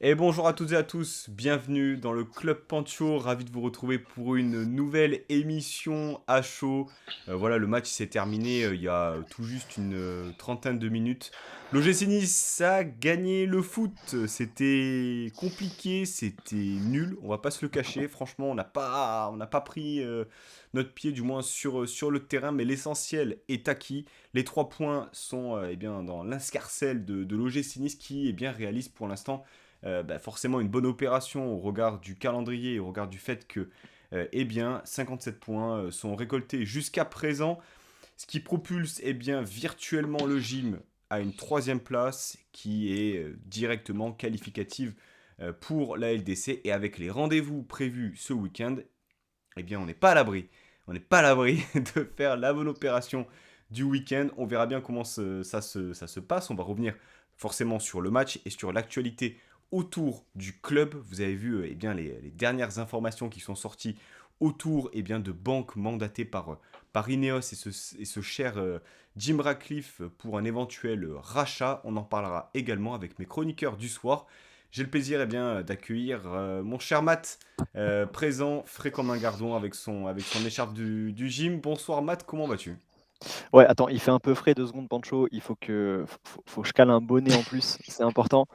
Et bonjour à toutes et à tous, bienvenue dans le Club Pancho, ravi de vous retrouver pour une nouvelle émission à chaud. Voilà, le match s'est terminé il y a tout juste une trentaine de minutes. L'OGC Nice a gagné le foot, c'était compliqué, c'était nul, on va pas se le cacher. Franchement, on n'a pas pris notre pied, du moins sur le terrain, mais l'essentiel est acquis. Les 3 points sont eh bien, dans l'escarcelle de l'OGC Nice qui réalise pour l'instant forcément une bonne opération au regard du calendrier et au regard du fait que 57 points sont récoltés jusqu'à présent, ce qui propulse virtuellement le gym à une troisième place qui est directement qualificative pour la LDC, et avec les rendez-vous prévus ce week-end, on n'est pas à l'abri. On n'est pas à l'abri de faire la bonne opération du week-end. On verra bien comment ça se passe. On va revenir forcément sur le match et sur l'actualité autour du club. Vous avez vu les dernières informations qui sont sorties autour de banques mandatées par Ineos et ce cher Jim Ratcliffe pour un éventuel rachat. On en parlera également avec mes chroniqueurs du soir. J'ai le plaisir d'accueillir mon cher Matt, présent, frais comme un gardon avec son écharpe du gym. Bonsoir Matt, comment vas-tu? Ouais, attends, il fait un peu frais 2 secondes Pancho, il faut que je cale un bonnet en plus, c'est important.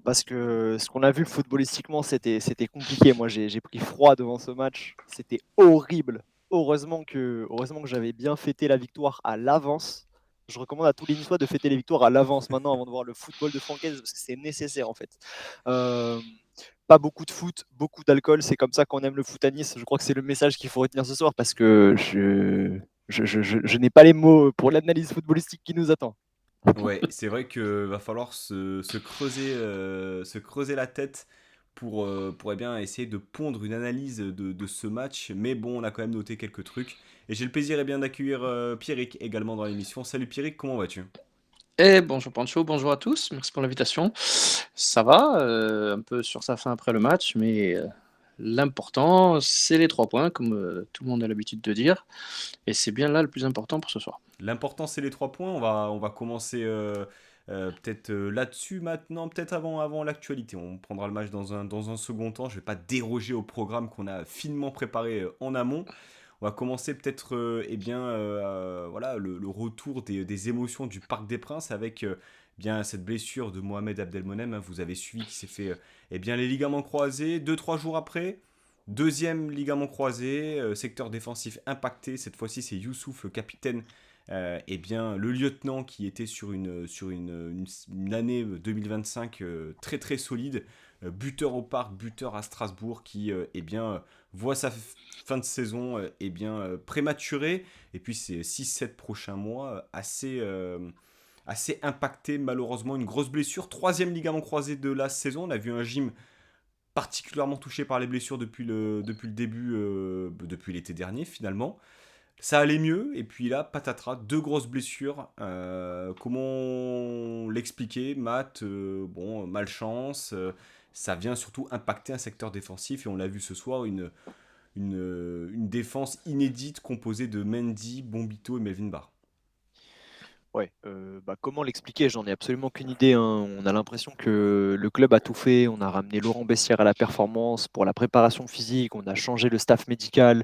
Parce que ce qu'on a vu footballistiquement, c'était compliqué. Moi, j'ai pris froid devant ce match, c'était horrible. Heureusement que j'avais bien fêté la victoire à l'avance. Je recommande à tous les Niçois de fêter les victoires à l'avance maintenant avant de voir le football de Francaise parce que c'est nécessaire en fait. Hem, Pas beaucoup de foot, beaucoup d'alcool, c'est comme ça qu'on aime le foot à Nice. Je crois que c'est le message qu'il faut retenir ce soir parce que je n'ai pas les mots pour l'analyse footballistique qui nous attend. Ouais, c'est vrai que va falloir se creuser la tête pour essayer de pondre une analyse de ce match. Mais bon, on a quand même noté quelques trucs. Et j'ai le plaisir d'accueillir Pierrick également dans l'émission. Salut Pierrick, comment vas-tu? Et bonjour Pancho, bonjour à tous, merci pour l'invitation. Ça va, un peu sur sa fin après le match, mais l'important, c'est les 3 points, comme tout le monde a l'habitude de dire, et c'est bien là le plus important pour ce soir. L'important, c'est les 3 points. On va commencer peut-être là-dessus maintenant, peut-être avant l'actualité. On prendra le match dans un second temps. Je ne vais pas déroger au programme qu'on a finement préparé en amont. On va commencer peut-être voilà, le retour des émotions du Parc des Princes avec cette blessure de Mohamed Abdelmonem, hein. Vous avez suivi qui s'est fait les ligaments croisés. 2-3 jours après, deuxième ligament croisé, secteur défensif impacté. Cette fois-ci, c'est Youssouf, le capitaine, le lieutenant qui était sur une année 2025 très très solide, buteur au parc, buteur à Strasbourg, qui voit sa fin de saison prématurée, et puis ces 6-7 prochains mois assez impacté, malheureusement, une grosse blessure, troisième ligament croisé de la saison. On a vu un gym particulièrement touché par les blessures depuis le début, depuis l'été dernier finalement. Ça allait mieux, et puis là, patatras, deux grosses blessures. Comment l'expliquer, Matt? Bon, malchance. Ça vient surtout impacter un secteur défensif, et on l'a vu ce soir, une défense inédite composée de Mendy, Bombito et Melvin Barr. Ouais, comment l'expliquer? J'en ai absolument aucune idée, hein. On a l'impression que le club a tout fait. On a ramené Laurent Bessière à la performance pour la préparation physique, on a changé le staff médical,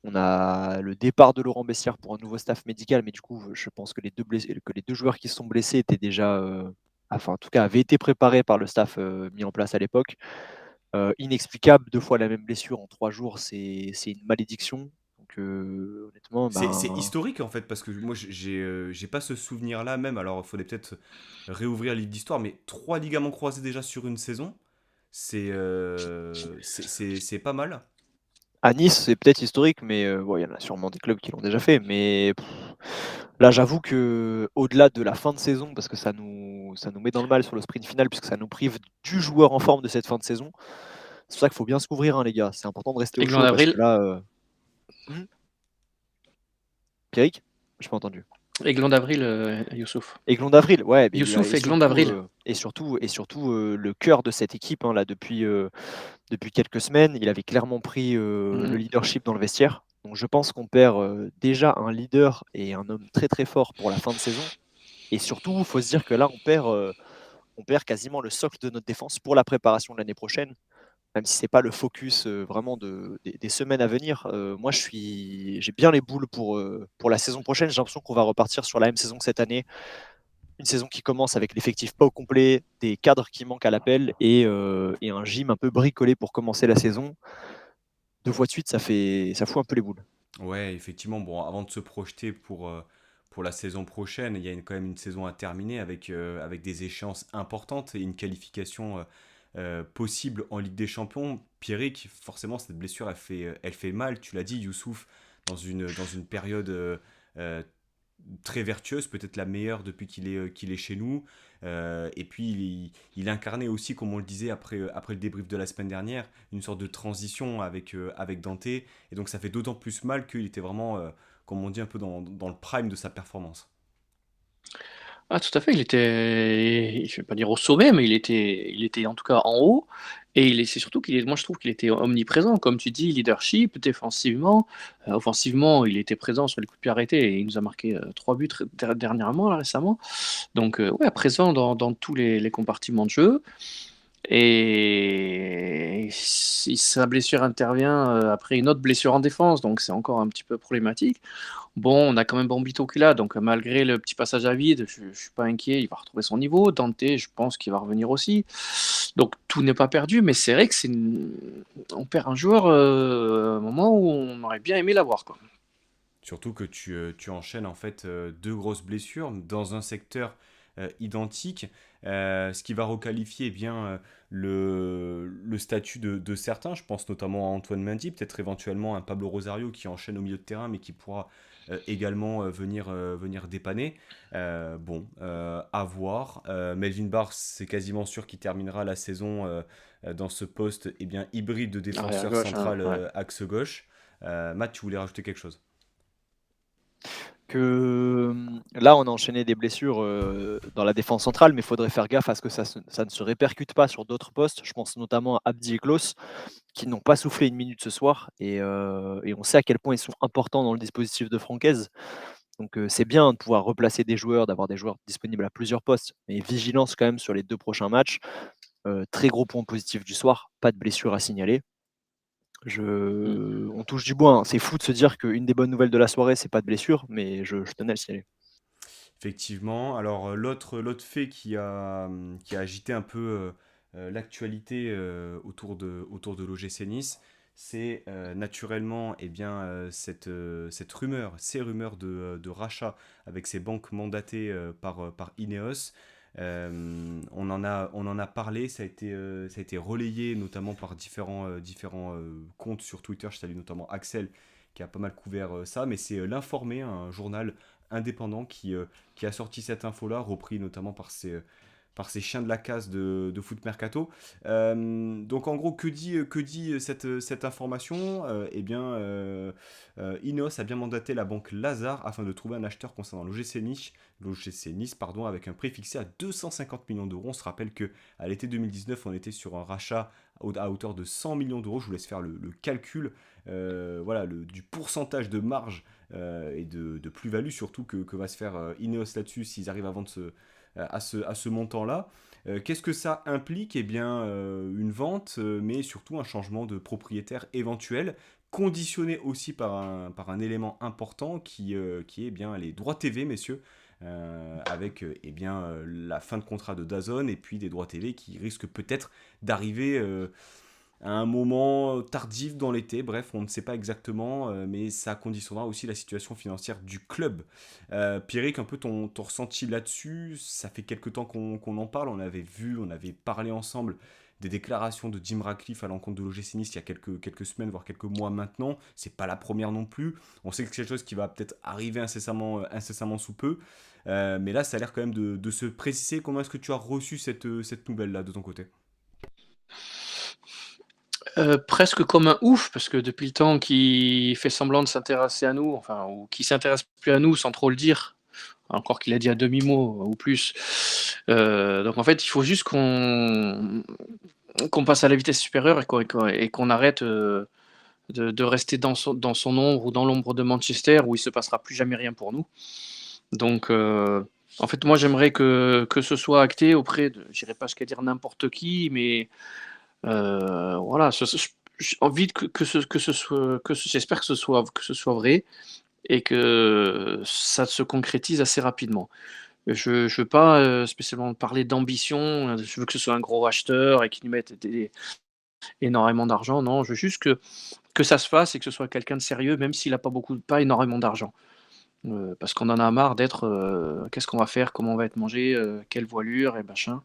on a le départ de Laurent Bessière pour un nouveau staff médical, mais du coup, je pense que les 2 joueurs qui se sont blessés étaient déjà, enfin, en tout cas, avaient été préparés par le staff, mis en place à l'époque. Inexplicable, 2 fois la même blessure en 3 jours, c'est une malédiction. Donc, honnêtement, C'est ben, historique en fait, parce que moi j'ai pas ce souvenir là même. Alors il faudrait peut-être réouvrir le livre d'histoire, mais trois ligaments croisés déjà sur une saison, c'est pas mal. à Nice, c'est peut-être historique, mais bon, il y en a sûrement des clubs qui l'ont déjà fait. Mais là, j'avoue que au-delà de la fin de saison, parce que ça nous met dans le mal sur le sprint final, puisque ça nous prive du joueur en forme de cette fin de saison. C'est pour ça qu'il faut bien se couvrir, hein, les gars. C'est important de rester au Aiglon chaud parce que d'Avril, là, mmh, Pierrick? J'ai pas entendu. Aiglon d'Avril, Youssouf. Aiglon d'Avril, ouais, mais Youssouf Aiglon d'Avril. le cœur de cette équipe, hein, là, depuis quelques semaines, il avait clairement pris, le Mhm. leadership dans le vestiaire. Donc je pense qu'on perd, déjà un leader et un homme très, très fort pour la fin de saison et surtout, il faut se dire que là, on perd quasiment le socle de notre défense pour la préparation de l'année prochaine, même si c'est pas le focus vraiment des semaines à venir. Moi, j'ai bien les boules pour la saison prochaine. J'ai l'impression qu'on va repartir sur la même saison que cette année. Une saison qui commence avec l'effectif pas au complet, des cadres qui manquent à l'appel et un gym un peu bricolé pour commencer la saison. 2 fois de suite, ça fout un peu les boules. Ouais, effectivement, bon, avant de se projeter pour la saison prochaine, il y a quand même une saison à terminer avec des échéances importantes et une qualification possible en Ligue des Champions. Pierrick, forcément, cette blessure, elle fait mal. Tu l'as dit, Youssouf, dans une période euh, très vertueuse, peut-être la meilleure depuis qu'il est chez nous. Et puis, il incarnait aussi, comme on le disait après le débrief de la semaine dernière, une sorte de transition avec Dante. Et donc, ça fait d'autant plus mal qu'il était vraiment, comme on dit, un peu dans le prime de sa performance. Ah, tout à fait, je vais pas dire au sommet, mais il était en tout cas en haut. Et c'est surtout moi je trouve qu'il était omniprésent, comme tu dis, leadership, défensivement, offensivement, il était présent sur les coups de pied arrêtés et il nous a marqué 3 buts dernièrement, là, récemment. Donc, ouais, présent dans tous les compartiments de jeu. Et si sa blessure intervient après une autre blessure en défense, donc c'est encore un petit peu problématique. Bon, on a quand même Bambito qui est là, donc malgré le petit passage à vide, je ne suis pas inquiet, il va retrouver son niveau. Dante, je pense qu'il va revenir aussi. Donc tout n'est pas perdu, mais c'est vrai que on perd un joueur à un moment où on aurait bien aimé l'avoir, quoi. Surtout que tu enchaînes en fait deux grosses blessures dans un secteur identique, ce qui va requalifier eh bien le statut de certains. Je pense notamment à Antoine Mendy, peut-être éventuellement un Pablo Rosario qui enchaîne au milieu de terrain, mais qui pourra également venir dépanner. À voir. Melvin Barr, c'est quasiment sûr qu'il terminera la saison dans ce poste eh bien, hybride de Ouais, à défenseur gauche, hein, central ouais. axe gauche. Matt, tu voulais rajouter quelque chose? Là, on a enchaîné des blessures dans la défense centrale, mais il faudrait faire gaffe à ce que ça ne se répercute pas sur d'autres postes. Je pense notamment à Abdi et Klaus, qui n'ont pas soufflé une minute ce soir, et on sait à quel point ils sont importants dans le dispositif de Francaise. Donc c'est bien de pouvoir replacer des joueurs, d'avoir des joueurs disponibles à plusieurs postes, mais vigilance quand même sur les 2 prochains matchs. Très gros point positif du soir, pas de blessure à signaler. Mm. On touche du bois, hein. C'est fou de se dire qu'une des bonnes nouvelles de la soirée, c'est pas de blessure, mais je tenais à le signaler. Effectivement. Alors, l'autre fait qui a agité un peu l'actualité autour de l'OGC Nice, c'est naturellement eh bien, cette rumeur, ces rumeurs de rachat avec ces banques mandatées par Ineos. On en a parlé, ça a été relayé notamment par différents comptes sur Twitter. Je salue notamment Axel qui a pas mal couvert ça, mais c'est l'Informé, un journal indépendant qui a sorti cette info-là, repris notamment par ces chiens de la casse de Foot Mercato. Donc en gros, que dit cette information Ineos a bien mandaté la banque Lazare afin de trouver un acheteur concernant l'OGC Nice pardon, avec un prix fixé à 250 millions d'euros. On se rappelle qu'à l'été 2019, on était sur un rachat à hauteur de 100 millions d'euros. Je vous laisse faire le calcul du pourcentage de marge et de plus-value surtout que va se faire Ineos là-dessus s'ils arrivent à vendre à ce montant-là. Qu'est-ce que ça implique? Eh bien, une vente, mais surtout un changement de propriétaire éventuel, conditionné aussi par un élément important qui est eh bien, les droits TV, messieurs, avec la fin de contrat de DAZN et puis des droits TV qui risquent peut-être d'arriver à un moment tardif dans l'été. Bref, on ne sait pas exactement, mais ça conditionnera aussi la situation financière du club. Pierrick, un peu ton ressenti là-dessus. Ça fait quelques temps qu'on en parle. On avait parlé ensemble des déclarations de Jim Ratcliffe à l'encontre de l'OGC Nice il y a quelques semaines, voire quelques mois maintenant. C'est pas la première non plus. On sait que c'est quelque chose qui va peut-être arriver incessamment sous peu. Mais là, ça a l'air quand même de se préciser. Comment est-ce que tu as reçu cette nouvelle-là de ton côté? Presque comme un ouf, parce que depuis le temps qu'il fait semblant de s'intéresser à nous, enfin, ou qu'il s'intéresse plus à nous sans trop le dire, encore qu'il a dit à demi-mot ou plus. Donc en fait, il faut juste qu'on passe à la vitesse supérieure et qu'on arrête de rester dans son ombre ou dans l'ombre de Manchester où il se passera plus jamais rien pour nous. Donc En fait, moi, j'aimerais que ce soit acté auprès de, j'irai pas jusqu'à dire n'importe qui, mais voilà, j'ai envie que ce soit, j'espère que ce soit vrai et que ça se concrétise assez rapidement. Je veux pas spécialement parler d'ambition, je veux que ce soit un gros acheteur et qu'il y mette énormément d'argent. Non, je veux juste que ça se fasse et que ce soit quelqu'un de sérieux, même s'il a pas énormément d'argent. Parce qu'on en a marre d'être, qu'est-ce qu'on va faire? Comment on va être mangé? Quelle voilure et machin.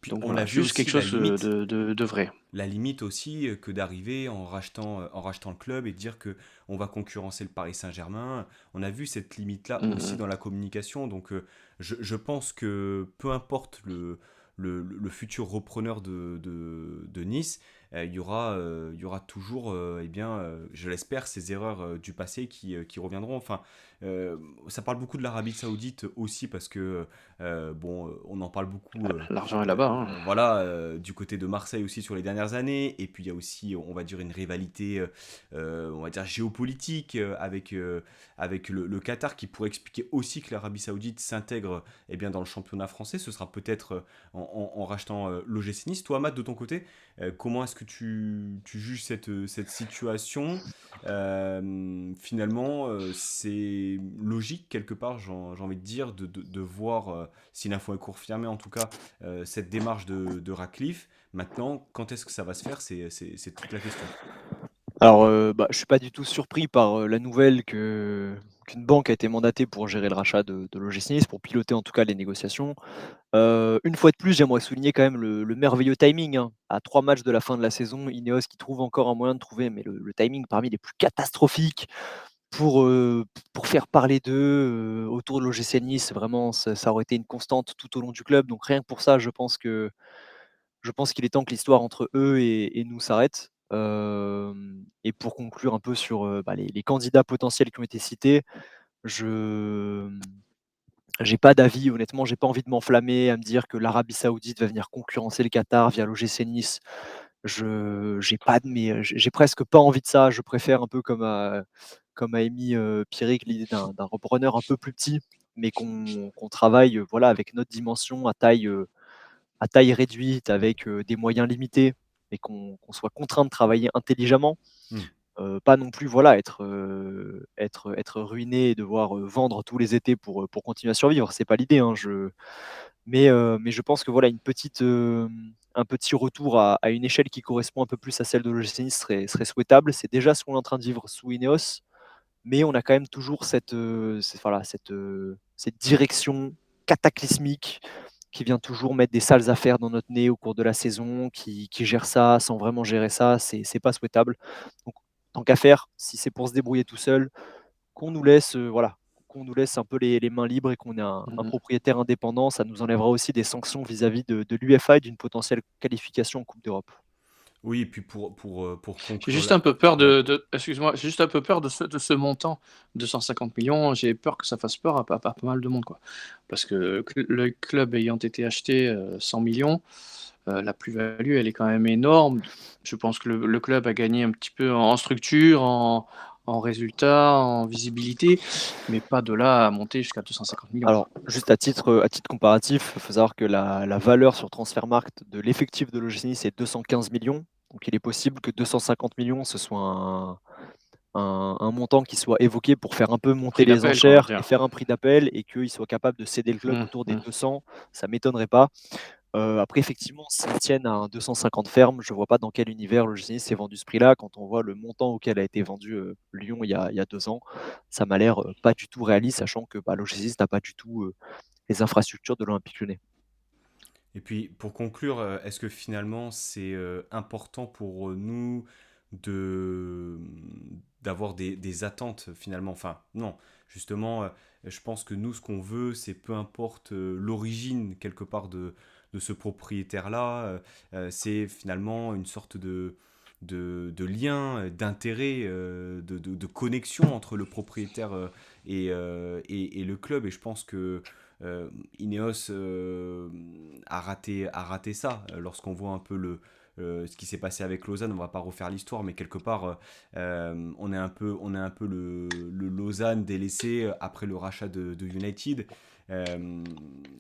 Puis Donc on a voilà, vu juste quelque aussi la chose, limite. de vrai. La limite aussi que d'arriver en rachetant le club et de dire que on va concurrencer le Paris Saint-Germain. On a vu cette limite-là Mmh aussi mh. dans la communication. Donc je pense que peu importe le futur repreneur de Nice, il y aura toujours, eh bien, je l'espère, ces erreurs du passé qui reviendront. Enfin, ça parle beaucoup de l'Arabie Saoudite aussi parce que, bon, on en parle beaucoup. L'argent est là-bas, hein. Voilà, du côté de Marseille aussi sur les dernières années. Et puis il y a aussi, on va dire, une rivalité, on va dire, géopolitique avec le Qatar qui pourrait expliquer aussi que l'Arabie Saoudite s'intègre eh bien, dans le championnat français. Ce sera peut-être en rachetant l'OGC Nice. Toi, Matt, de ton côté, comment est-ce que tu juges cette situation? Finalement, c'est logique quelque part, j'ai envie de dire, de voir, si l'info est confirmée en tout cas, cette démarche de Ratcliffe. Maintenant, quand est-ce que ça va se faire, c'est toute la question. Alors, bah, je suis pas du tout surpris par, la nouvelle qu'une banque a été mandatée pour gérer le rachat de l'OGC Nice, pour piloter en tout cas les négociations. Une fois de plus, j'aimerais souligner quand même le merveilleux timing, hein. À 3 matchs de la fin de la saison, Ineos qui trouve encore un moyen de trouver mais le timing parmi les plus catastrophiques pour faire parler d'eux, autour de l'OGC Nice. Vraiment, ça aurait été une constante tout au long du club. Donc rien que pour ça, je pense qu'il est temps que l'histoire entre eux et nous s'arrête. Et pour conclure un peu sur, bah, les candidats potentiels qui ont été cités, je j'ai pas d'avis, honnêtement, j'ai pas envie de m'enflammer à me dire que l'Arabie Saoudite va venir concurrencer le Qatar via l'OGC Nice. Je j'ai pas de mais, j'ai presque pas envie de ça. Je préfère un peu comme a émis, Pierrick, l'idée d'un repreneur un peu plus petit, mais qu'on travaille, voilà, avec notre dimension à taille réduite, avec, des moyens limités et qu'on soit contraint de travailler intelligemment. Hmm. Pas non plus, voilà, être ruiné et devoir, vendre tous les étés pour continuer à survivre. C'est pas l'idée, hein, mais je pense que, voilà, un petit retour à une échelle qui correspond un peu plus à celle de l'OGC Nice serait souhaitable. C'est déjà ce qu'on est en train de vivre sous Ineos, mais on a quand même toujours cette direction cataclysmique qui vient toujours mettre des sales affaires dans notre nez au cours de la saison, qui gère ça sans vraiment gérer ça, c'est pas souhaitable. Donc tant qu'à faire, si c'est pour se débrouiller tout seul, qu'on nous laisse, voilà, qu'on nous laisse un peu les mains libres et qu'on ait un Mmh. propriétaire indépendant. Ça nous enlèvera aussi des sanctions vis-à-vis de l'UEFA et d'une potentielle qualification en Coupe d'Europe. Oui, et puis pour J'ai conclure juste là. un peu peur Ouais. excuse-moi, j'ai juste un peu peur de ce montant, 250 millions. J'ai peur que ça fasse peur à pas mal de monde, quoi. Parce que le club ayant été acheté, 100 millions, la plus-value, elle est quand même énorme. Je pense que le club a gagné un petit peu en structure, en résultats, en visibilité, mais pas de là à monter jusqu'à 250 millions, Alors, quoi. juste à titre comparatif, il faut savoir que la valeur sur Transfermarkt de l'effectif de l'OGC Nice est 215 millions. Donc il est possible que 250 millions, ce soit un montant qui soit évoqué pour faire un peu monter Prix les d'appel, quoi, on va enchères et dire. faire un prix d'appel et qu'ils soient capables de céder le club Mmh autour des mh. 200, ça m'étonnerait pas. Après effectivement, s'ils tiennent à un 250 ferme, je vois pas dans quel univers le Nice s'est vendu ce prix-là. Quand on voit le montant auquel a été vendu, Lyon il y a 2 ans, ça m'a l'air, pas du tout réaliste, sachant que, bah, l'OGC Nice n'a pas du tout, les infrastructures de l'Olympique Lyonnais. Et puis pour conclure, est-ce que finalement c'est important pour nous de d'avoir des attentes finalement? Enfin, non, justement, je pense que nous, ce qu'on veut, c'est peu importe l'origine quelque part de ce propriétaire-là, c'est finalement une sorte de lien, d'intérêt, de connexion entre le propriétaire et le club. Et je pense que Ineos a raté ça. Lorsqu'on voit un peu ce qui s'est passé avec Lausanne, on va pas refaire l'histoire, mais quelque part, on est un peu le Lausanne délaissé après le rachat de United. Euh,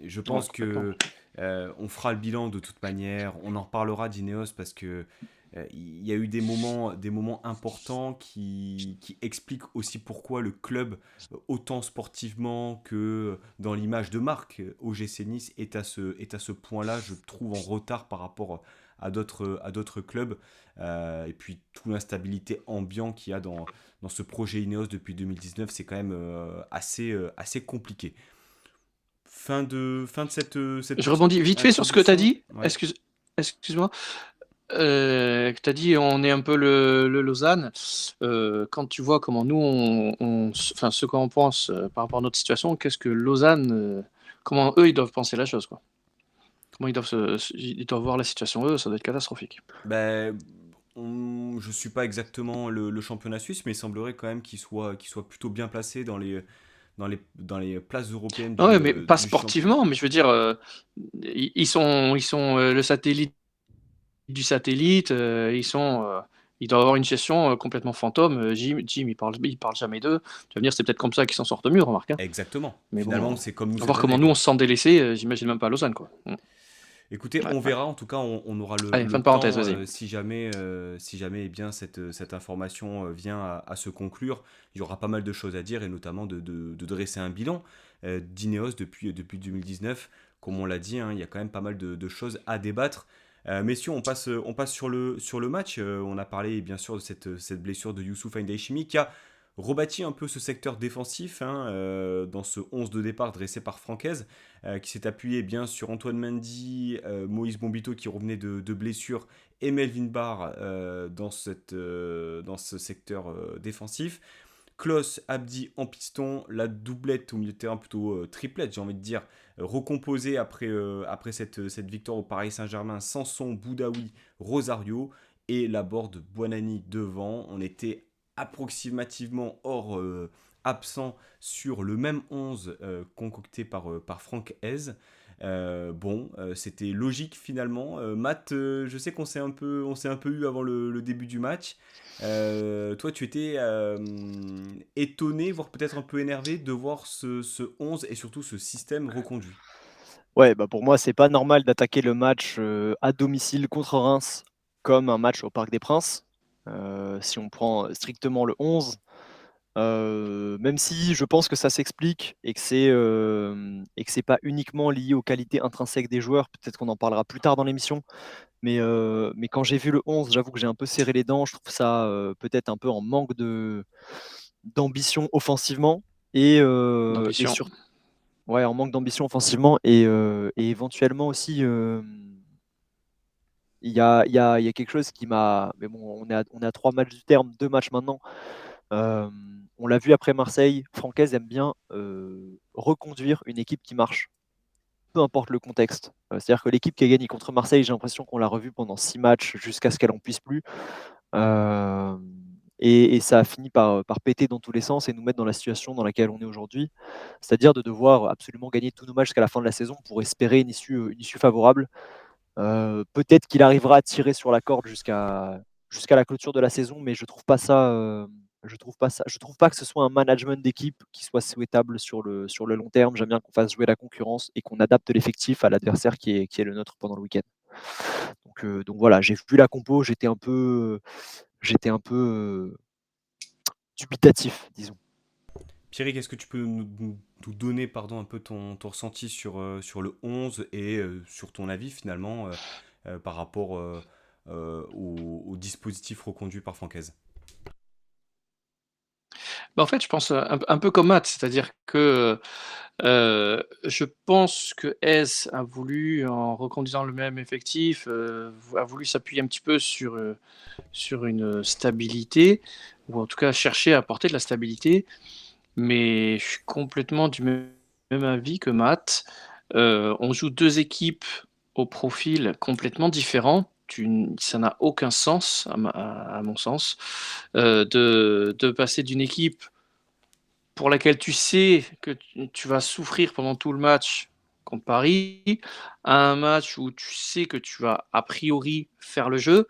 je Ouais, pense complètement. que on fera le bilan de toute manière. On en reparlera d'Ineos parce que il y a eu des moments importants qui expliquent aussi pourquoi le club, autant sportivement que dans l'image de marque, OGC Nice est à ce point-là, je trouve, en retard par rapport à d'autres clubs. Et puis, toute l'instabilité ambiante qu'il y a dans ce projet Ineos depuis 2019, c'est quand même assez compliqué. Fin de cette Je petite rebondis vite fait sur ce que tu as introduction. dit. Ouais. Excuse-moi. Que tu as dit on est un peu le Lausanne. Quand tu vois comment nous, enfin, ce qu'on pense par rapport à notre situation, qu'est-ce que Lausanne, comment eux, ils doivent penser la chose, quoi. Comment ils doivent voir la situation, eux, ça doit être catastrophique. Ben, je suis pas exactement le championnat suisse, mais il semblerait quand même qu'il soit plutôt bien placé dans les places européennes Ah ouais, mais pas du championnat. sportivement, mais je veux dire, ils sont le satellite du satellite, ils doivent avoir une gestion complètement fantôme. Jim, il parle jamais d'eux. Tu vas me dire, c'est peut-être comme ça qu'ils s'en sortent mieux, remarque, hein. Exactement. Mais bon, Finalement, c'est comme nous à cette voir comment année, nous on quoi. se sent délaissés, j'imagine même pas à Lausanne, quoi. Écoutez, Ouais, on ouais. verra. En tout cas, on aura Allez, fin le de parenthèse, temps, vas-y. si jamais eh bien, cette information vient à se conclure. Il y aura pas mal de choses à dire et notamment de dresser un bilan d'Ineos depuis 2019. Comme on l'a dit, hein, il y a quand même pas mal de choses à débattre. Messieurs, on passe sur le match. On a parlé bien sûr de cette blessure de Youssouf N'Dayshimi qui a rebâti un peu ce secteur défensif hein, dans ce 11 de départ dressé par Francaise qui s'est appuyé bien sur Antoine Mendy, Moïse Bombito qui revenait de blessure et Melvin Barr dans ce secteur défensif. Klos, Abdi en piston, la doublette au milieu de terrain, plutôt triplette j'ai envie de dire, recomposée après cette victoire au Paris Saint-Germain, Sanson, Boudaoui, Rosario et la board Buonani devant. On était approximativement absent sur le même 11 concocté par Franck Hez. C'était logique finalement. Matt, je sais on s'est un peu eu avant le début du match. Toi, tu étais étonné, voire peut-être un peu énervé de voir ce 11 et surtout ce système reconduit. Ouais, bah pour moi, c'est pas normal d'attaquer le match à domicile contre Reims comme un match au Parc des Princes. Si on prend strictement le 11, même si je pense que ça s'explique et que c'est pas uniquement lié aux qualités intrinsèques des joueurs, peut-être qu'on en parlera plus tard dans l'émission, mais quand j'ai vu le 11, j'avoue que j'ai un peu serré les dents. Je trouve ça peut-être un peu en manque d'ambition offensivement et D'ambition. sur ouais, en manque d'ambition offensivement et éventuellement aussi, il y a quelque chose qui m'a mais bon, on est à 3 matchs du terme, 2 matchs maintenant. On l'a vu après Marseille, Francaise aime bien, reconduire une équipe qui marche, peu importe le contexte. C'est-à-dire que l'équipe qui a gagné contre Marseille, j'ai l'impression qu'on l'a revue pendant 6 matchs jusqu'à ce qu'elle en puisse plus. Hem et ça a fini par péter dans tous les sens et nous mettre dans la situation dans laquelle on est aujourd'hui. C'est-à-dire de devoir absolument gagner tous nos matchs jusqu'à la fin de la saison pour espérer une issue favorable. Peut-être qu'il arrivera à tirer sur la corde jusqu'à la clôture de la saison, mais je trouve pas que ce soit un management d'équipe qui soit souhaitable sur le long terme. J'aime bien qu'on fasse jouer la concurrence et qu'on adapte l'effectif à l'adversaire qui est le nôtre pendant le week-end. Donc voilà, j'ai vu la compo, j'étais un peu dubitatif, disons. Pierrick, est-ce que tu peux nous donner pardon, un peu ton ressenti sur le 11 et sur ton avis finalement par rapport au dispositif reconduit par Francaise? Bah, en fait, je pense un peu comme Matt, c'est-à-dire que je pense que S a voulu, en reconduisant le même effectif, a voulu s'appuyer un petit peu sur une stabilité, ou en tout cas chercher à apporter de la stabilité. Mais je suis complètement du même avis que Matt. On joue 2 équipes au profil complètement différent. Ça n'a aucun sens à mon sens, de passer d'une équipe pour laquelle tu sais que tu vas souffrir pendant tout le match contre Paris, à un match où tu sais que tu vas a priori faire le jeu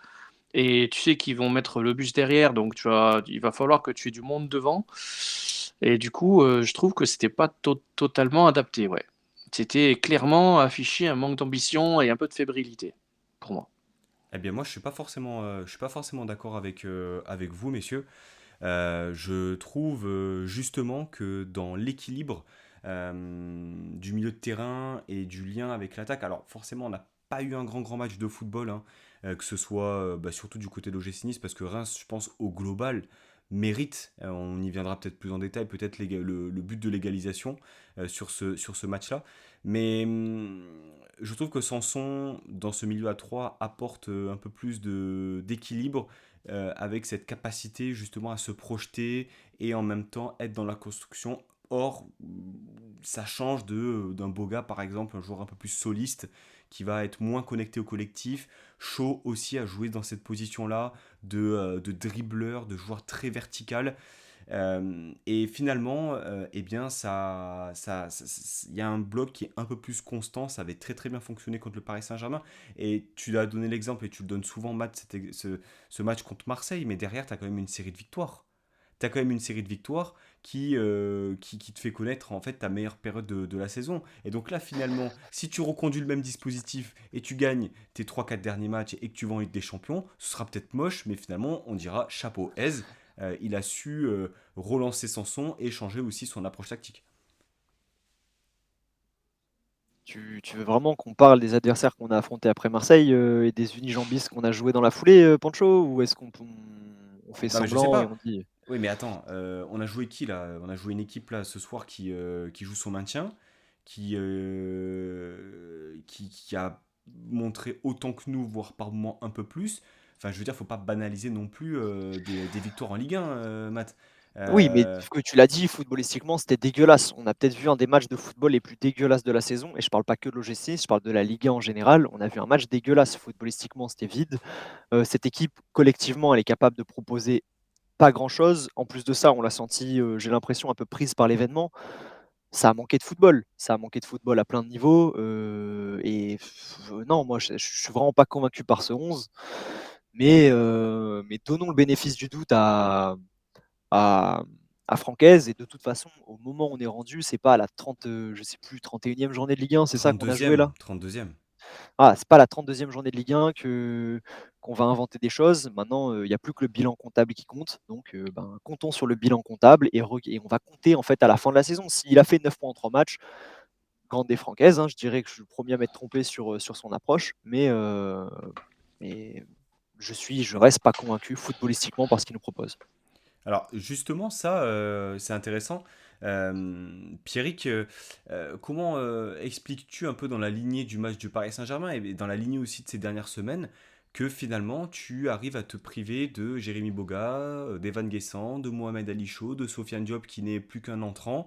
et tu sais qu'ils vont mettre le bus derrière, donc il va falloir que tu aies du monde devant et du coup, je trouve que c'était pas totalement adapté, ouais. C'était clairement affiché un manque d'ambition et un peu de fébrilité, pour moi. Eh bien, moi, je suis pas forcément d'accord avec vous, messieurs. Je trouve justement que dans l'équilibre du milieu de terrain et du lien avec l'attaque, alors forcément on n'a pas eu un grand match de football, hein, que ce soit surtout du côté de l'OGC Nice, parce que Reims, je pense, au global, mérite, on y viendra peut-être plus en détail, peut-être le but de l'égalisation sur ce match-là. Mais je trouve que Sanson, dans ce milieu à 3 apporte un peu plus d'équilibre avec cette capacité justement à se projeter et en même temps être dans la construction. Or, ça change d'un Boga par exemple, un joueur un peu plus soliste qui va être moins connecté au collectif, chaud aussi à jouer dans cette position-là de dribbleur, de joueur très vertical. Et finalement, eh bien, il y a un bloc qui est un peu plus constant. Ça avait très très bien fonctionné contre le Paris Saint-Germain. Et tu as donné l'exemple et tu le donnes souvent, Matt, ce match contre Marseille. Mais derrière, tu as quand même une série de victoires. Tu as quand même une série de victoires qui te fait connaître en fait ta meilleure période de la saison. Et donc là, finalement, si tu reconduis le même dispositif et tu gagnes tes 3-4 derniers matchs et que tu vas en Ligue des Champions, ce sera peut-être moche, mais finalement, on dira chapeau aise. Il a su relancer Sanson et changer aussi son approche tactique. Tu veux vraiment qu'on parle des adversaires qu'on a affrontés après Marseille et des unijambistes qu'on a joué dans la foulée, Pancho? Ou est-ce on fait Non mais je sais semblant et pas. on dit Oui mais attends, on a joué qui là? On a joué une équipe là ce soir qui joue son maintien, qui a montré autant que nous, voire par moments un peu plus. Enfin je veux dire, faut pas banaliser non plus des victoires en Ligue 1, Matt. oui, mais Euh, que tu l'as dit, footballistiquement, c'était dégueulasse. On a peut-être vu un des matchs de football les plus dégueulasses de la saison, et je parle pas que de l'OGC, je parle de la Ligue 1 en général. On a vu un match dégueulasse footballistiquement, c'était vide. Cette équipe, collectivement, elle est capable de proposer pas grand-chose. En plus de ça, on l'a senti, j'ai l'impression, un peu prise par l'événement. Ça a manqué de football. Ça a manqué de football à plein de niveaux. Non, moi, je suis vraiment pas convaincu par ce 11. Mais donnons le bénéfice du doute à, à Francaise. Et de toute façon, au moment où on est rendu, c'est pas à la 30, je sais plus, 31e journée de Ligue 1, c'est ça qu'on a joué là? 32e. Ah, c'est pas la 32e journée de Ligue 1 qu'on va inventer des choses. Maintenant, il n'y a plus que le bilan comptable qui compte. Donc, comptons sur le bilan comptable et on va compter en fait à la fin de la saison. S'il a fait 9 points en 3 matchs, grande des Francaise, hein, je dirais que je suis le premier à m'être trompé sur son approche, mais je reste pas convaincu footballistiquement par ce qu'il nous propose. Alors justement, ça, c'est intéressant. Pierrick, comment expliques-tu un peu dans la lignée du match du Paris Saint-Germain et dans la lignée aussi de ces dernières semaines que finalement tu arrives à te priver de Jérémy Boga, d'Evan Guessant, de Mohamed Ali Chaud, de Sofiane Diop qui n'est plus qu'un entrant.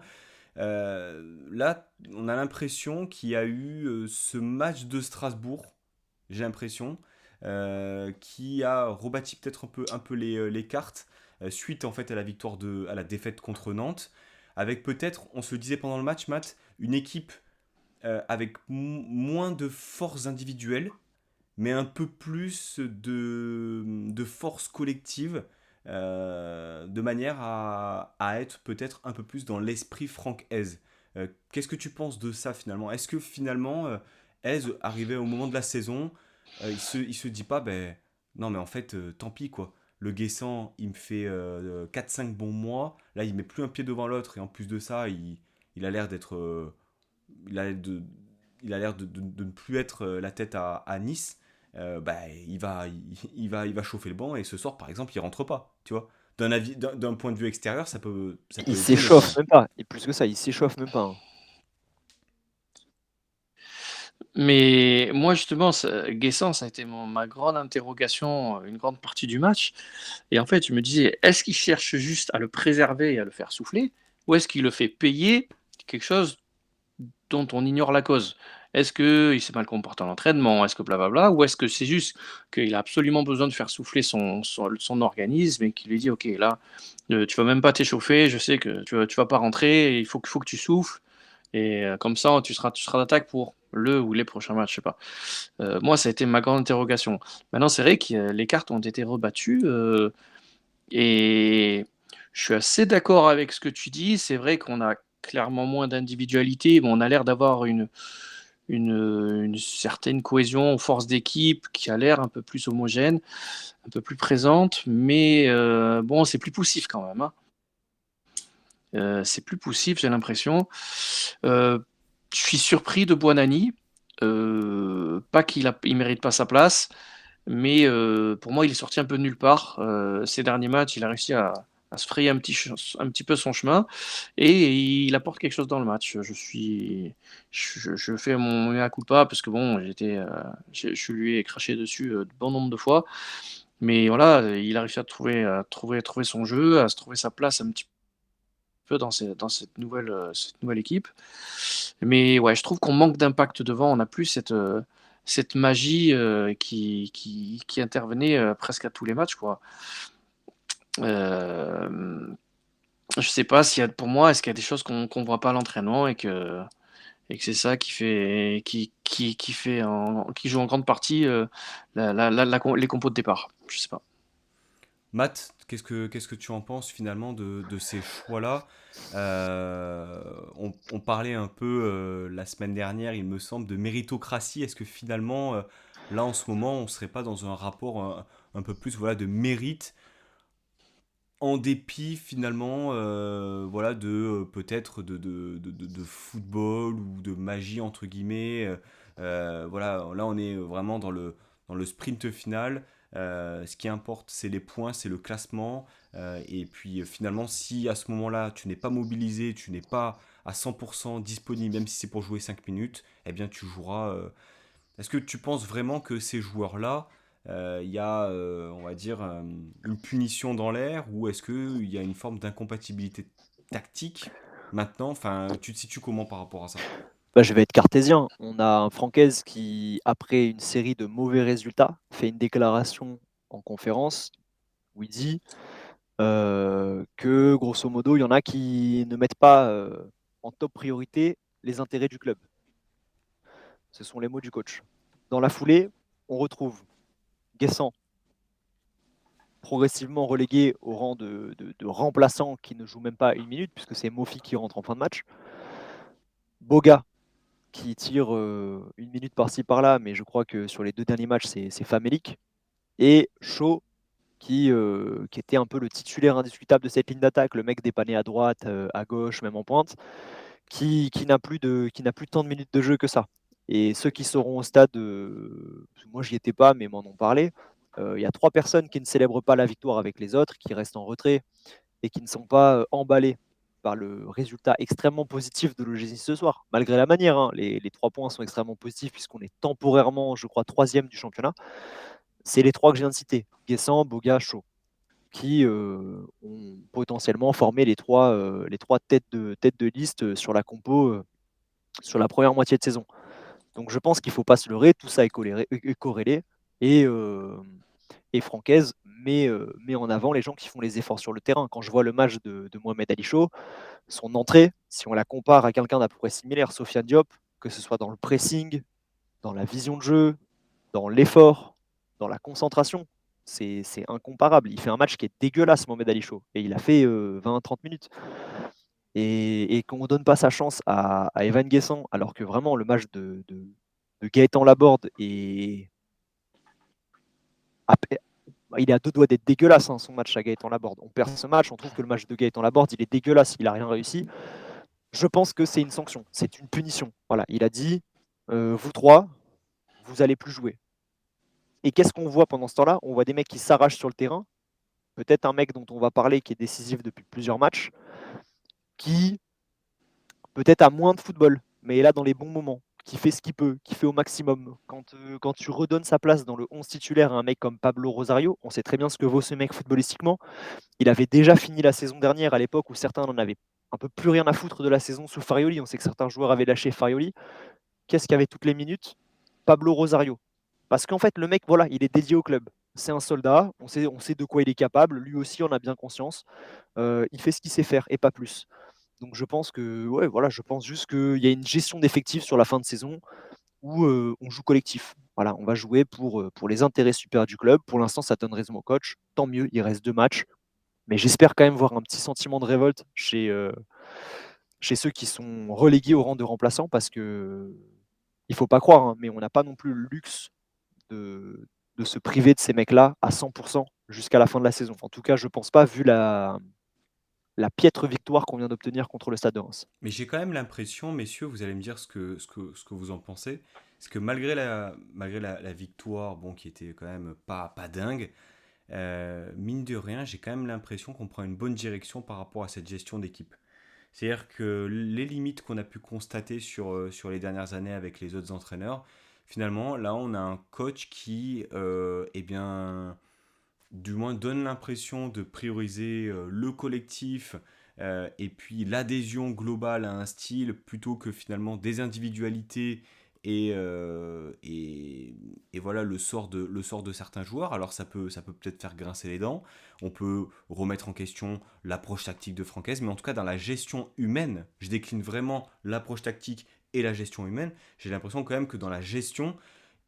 Là, on a l'impression qu'il y a eu ce match de Strasbourg, j'ai l'impression, qui a rebâti peut-être un peu les cartes suite en fait à à la défaite contre Nantes, avec peut-être, on se disait pendant le match, Matt, une équipe avec moins de force individuelle, mais un peu plus de force collective, de manière à être peut-être un peu plus dans l'esprit Franck Hez. Qu'est-ce que tu penses de ça finalement? Est-ce que finalement, Hez, arrivé au moment de la saison, il se dit pas, ben non mais en fait, tant pis quoi. Le Guessant, il me fait 4-5 bons mois. Là, il met plus un pied devant l'autre. Et en plus de ça, il a l'air d'être. Il a l'air il a l'air de ne plus être la tête à Nice. Bah, il va chauffer le banc et ce soir, par exemple, il rentre pas. Tu vois, d'un point de vue extérieur, ça Il peut étonner quand s'échauffe même. même pas. Et plus que ça, il s'échauffe même pas, hein. Mais moi, justement, Guessant, ça a été ma grande interrogation, une grande partie du match. Et en fait, je me disais, est-ce qu'il cherche juste à le préserver et à le faire souffler, ou est-ce qu'il le fait payer quelque chose dont on ignore la cause? Est-ce qu'il s'est mal comporté en entraînement? Est-ce que blablabla? Ou est-ce que c'est juste qu'il a absolument besoin de faire souffler son organisme et qu'il lui dit, ok, là, tu vas même pas t'échauffer, je sais que tu vas pas rentrer, faut que tu souffles. Et comme ça, tu seras d'attaque pour le ou les prochains matchs, je sais pas. Moi, ça a été ma grande interrogation. Maintenant, c'est vrai que les cartes ont été rebattues et je suis assez d'accord avec ce que tu dis. C'est vrai qu'on a clairement moins d'individualité. Bon, on a l'air d'avoir une certaine cohésion, force d'équipe qui a l'air un peu plus homogène, un peu plus présente, mais bon, c'est plus poussif quand même, hein. C'est plus poussif, j'ai l'impression. Je suis surpris de Buonanni. Pas il mérite pas sa place, mais pour moi, il est sorti un peu de nulle part. Ces derniers matchs, il a réussi à se frayer un petit peu son chemin et il apporte quelque chose dans le match. Je fais mon mea culpa parce que bon, je lui ai craché dessus de bon nombre de fois, mais voilà, il a réussi à trouver son jeu, à se trouver sa place un petit peu dans cette nouvelle équipe. Mais ouais, je trouve qu'on manque d'impact devant. On n'a plus cette magie qui intervenait presque à tous les matchs, quoi. Euh, je sais pas s'il y a, pour moi, est-ce qu'il y a des choses qu'on voit pas à l'entraînement et que c'est ça qui joue en grande partie les compos de départ. Je sais pas. Matt, qu'est-ce que tu en penses finalement de ces choix-là? On parlait un peu la semaine dernière, il me semble, de méritocratie. Est-ce que finalement, là en ce moment, on ne serait pas dans un rapport un peu plus voilà, de mérite, en dépit finalement voilà, de peut-être de football ou de magie entre guillemets. Voilà, là on est vraiment dans le sprint final. Ce qui importe, c'est les points, c'est le classement. Et puis finalement, si à ce moment-là, tu n'es pas mobilisé, tu n'es pas à 100% disponible, même si c'est pour jouer 5 minutes, eh bien tu joueras. Est-ce que tu penses vraiment que ces joueurs-là, il y a, on va dire, une punition dans l'air, ou est-ce qu'il y a une forme d'incompatibilité tactique maintenant? Enfin, tu te situes comment par rapport à ça? Bah, je vais être cartésien. On a un Francaise qui, après une série de mauvais résultats, fait une déclaration en conférence où il dit que, grosso modo, il y en a qui ne mettent pas en top priorité les intérêts du club. Ce sont les mots du coach. Dans la foulée, on retrouve Guessant, progressivement relégué au rang de remplaçant qui ne joue même pas une minute, puisque c'est Mofi qui rentre en fin de match. Boga, qui tire une minute par-ci par-là, mais je crois que sur les 2 derniers matchs, c'est famélique. Et Shaw, qui était un peu le titulaire indiscutable de cette ligne d'attaque, le mec dépanné à droite, à gauche, même en pointe, qui n'a plus tant de minutes de jeu que ça. Et ceux qui seront au stade, moi j'y étais pas, mais m'en ont parlé, il y a 3 personnes qui ne célèbrent pas la victoire avec les autres, qui restent en retrait et qui ne sont pas emballés par le résultat extrêmement positif de l'OGC ce soir, malgré la manière, hein. Les 3 points sont extrêmement positifs puisqu'on est temporairement, je crois, troisième du championnat. C'est les 3 que je viens de citer, Guessant, Boga, Shaw, qui ont potentiellement formé les trois têtes de liste sur la compo sur la première moitié de saison. Donc je pense qu'il ne faut pas se leurrer, tout ça est corrélé. Et, Francaise met en avant les gens qui font les efforts sur le terrain. Quand je vois le match de Mohamed Ali Chaud, son entrée, si on la compare à quelqu'un d'à peu près similaire, Sofiane Diop, que ce soit dans le pressing, dans la vision de jeu, dans l'effort, dans la concentration, c'est incomparable. Il fait un match qui est dégueulasse, Mohamed Ali Chaud, et il a fait 20-30 minutes. Et qu'on ne donne pas sa chance à Evan Guessant, alors que vraiment le match de Gaëtan Laborde est il est à 2 doigts d'être dégueulasse, hein, son match à Gaëtan Laborde. On perd ce match, on trouve que le match de Gaëtan Laborde, il est dégueulasse, il n'a rien réussi. Je pense que c'est une sanction, c'est une punition. Voilà, il a dit vous 3, vous allez plus jouer. Et qu'est-ce qu'on voit pendant ce temps-là? On voit des mecs qui s'arrachent sur le terrain. Peut-être un mec dont on va parler qui est décisif depuis plusieurs matchs, qui peut-être a moins de football, mais est là dans les bons moments, qui fait ce qu'il peut, qui fait au maximum. Quand tu redonnes sa place dans le 11 titulaire à un mec comme Pablo Rosario, on sait très bien ce que vaut ce mec footballistiquement. Il avait déjà fini la saison dernière à l'époque où certains n'en avaient un peu plus rien à foutre de la saison sous Farioli. On sait que certains joueurs avaient lâché Farioli. Qu'est-ce qu'il y avait toutes les minutes? Pablo Rosario. Parce qu'en fait, le mec, voilà, il est dédié au club. C'est un soldat, on sait de quoi il est capable, lui aussi en a bien conscience. Il fait ce qu'il sait faire et pas plus. Donc je pense que, ouais, voilà, je pense juste qu'il y a une gestion d'effectifs sur la fin de saison où on joue collectif. Voilà, on va jouer pour les intérêts supérieurs du club. Pour l'instant, ça donne raison au coach. Tant mieux, il reste 2 matchs. Mais j'espère quand même voir un petit sentiment de révolte chez ceux qui sont relégués au rang de remplaçants parce que il faut pas croire, hein, mais on n'a pas non plus le luxe de, de se priver de ces mecs-là à 100% jusqu'à la fin de la saison. En tout cas, je pense pas, vu la piètre victoire qu'on vient d'obtenir contre le Stade de Reims. Mais j'ai quand même l'impression, messieurs, vous allez me dire ce que vous en pensez, c'est que malgré la victoire, bon, qui était quand même pas dingue, mine de rien, j'ai quand même l'impression qu'on prend une bonne direction par rapport à cette gestion d'équipe. C'est-à-dire que les limites qu'on a pu constater sur les dernières années avec les autres entraîneurs, finalement, là, on a un coach qui, eh bien, du moins donne l'impression de prioriser le collectif et puis l'adhésion globale à un style plutôt que finalement des individualités et voilà le sort de certains joueurs. Alors ça peut peut-être faire grincer les dents, on peut remettre en question l'approche tactique de Francaise, mais en tout cas dans la gestion humaine, je décline vraiment l'approche tactique et la gestion humaine, j'ai l'impression quand même que dans la gestion,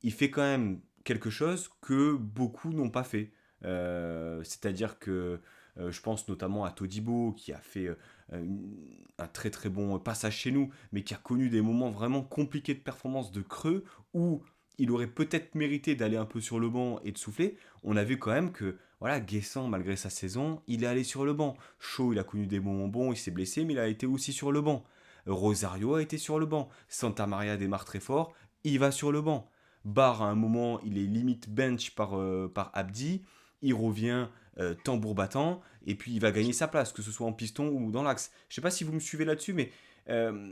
il fait quand même quelque chose que beaucoup n'ont pas fait. C'est-à-dire que je pense notamment à Todibo qui a fait un très très bon passage chez nous, mais qui a connu des moments vraiment compliqués de performance de creux où il aurait peut-être mérité d'aller un peu sur le banc et de souffler. On a vu quand même que voilà, Guessant, malgré sa saison, il est allé sur le banc. Shaw, il a connu des moments bons, il s'est blessé, mais il a été aussi sur le banc. Rosario a été sur le banc. Santa Maria démarre très fort, il va sur le banc. Barre, à un moment, il est limite bench par Abdi. Il revient tambour battant, et puis il va gagner sa place, que ce soit en piston ou dans l'axe. Je ne sais pas si vous me suivez là-dessus, mais euh,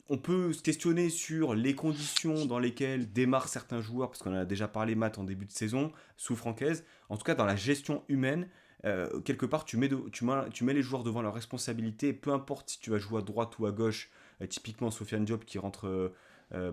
on peut se questionner sur les conditions dans lesquelles démarrent certains joueurs, parce qu'on en a déjà parlé, Matt, en début de saison, sous Francaise. En tout cas, dans la gestion humaine, quelque part, tu mets les joueurs devant leurs responsabilités, peu importe si tu vas jouer à droite ou à gauche, typiquement Sofiane Diop qui rentre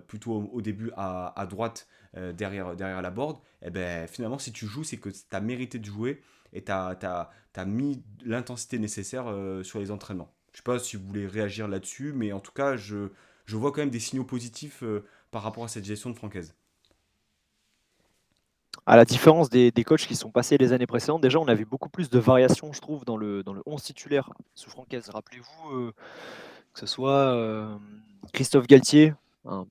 plutôt au début à droite derrière la board, et ben, finalement, si tu joues, c'est que tu as mérité de jouer et tu as mis l'intensité nécessaire sur les entraînements. Je ne sais pas si vous voulez réagir là-dessus, mais en tout cas, je vois quand même des signaux positifs par rapport à cette gestion de Francaise. À la différence des coachs qui sont passés les années précédentes, déjà, on a vu beaucoup plus de variations, je trouve, dans le 11 titulaire sous Francaise. Rappelez-vous que ce soit Christophe Galtier, hein,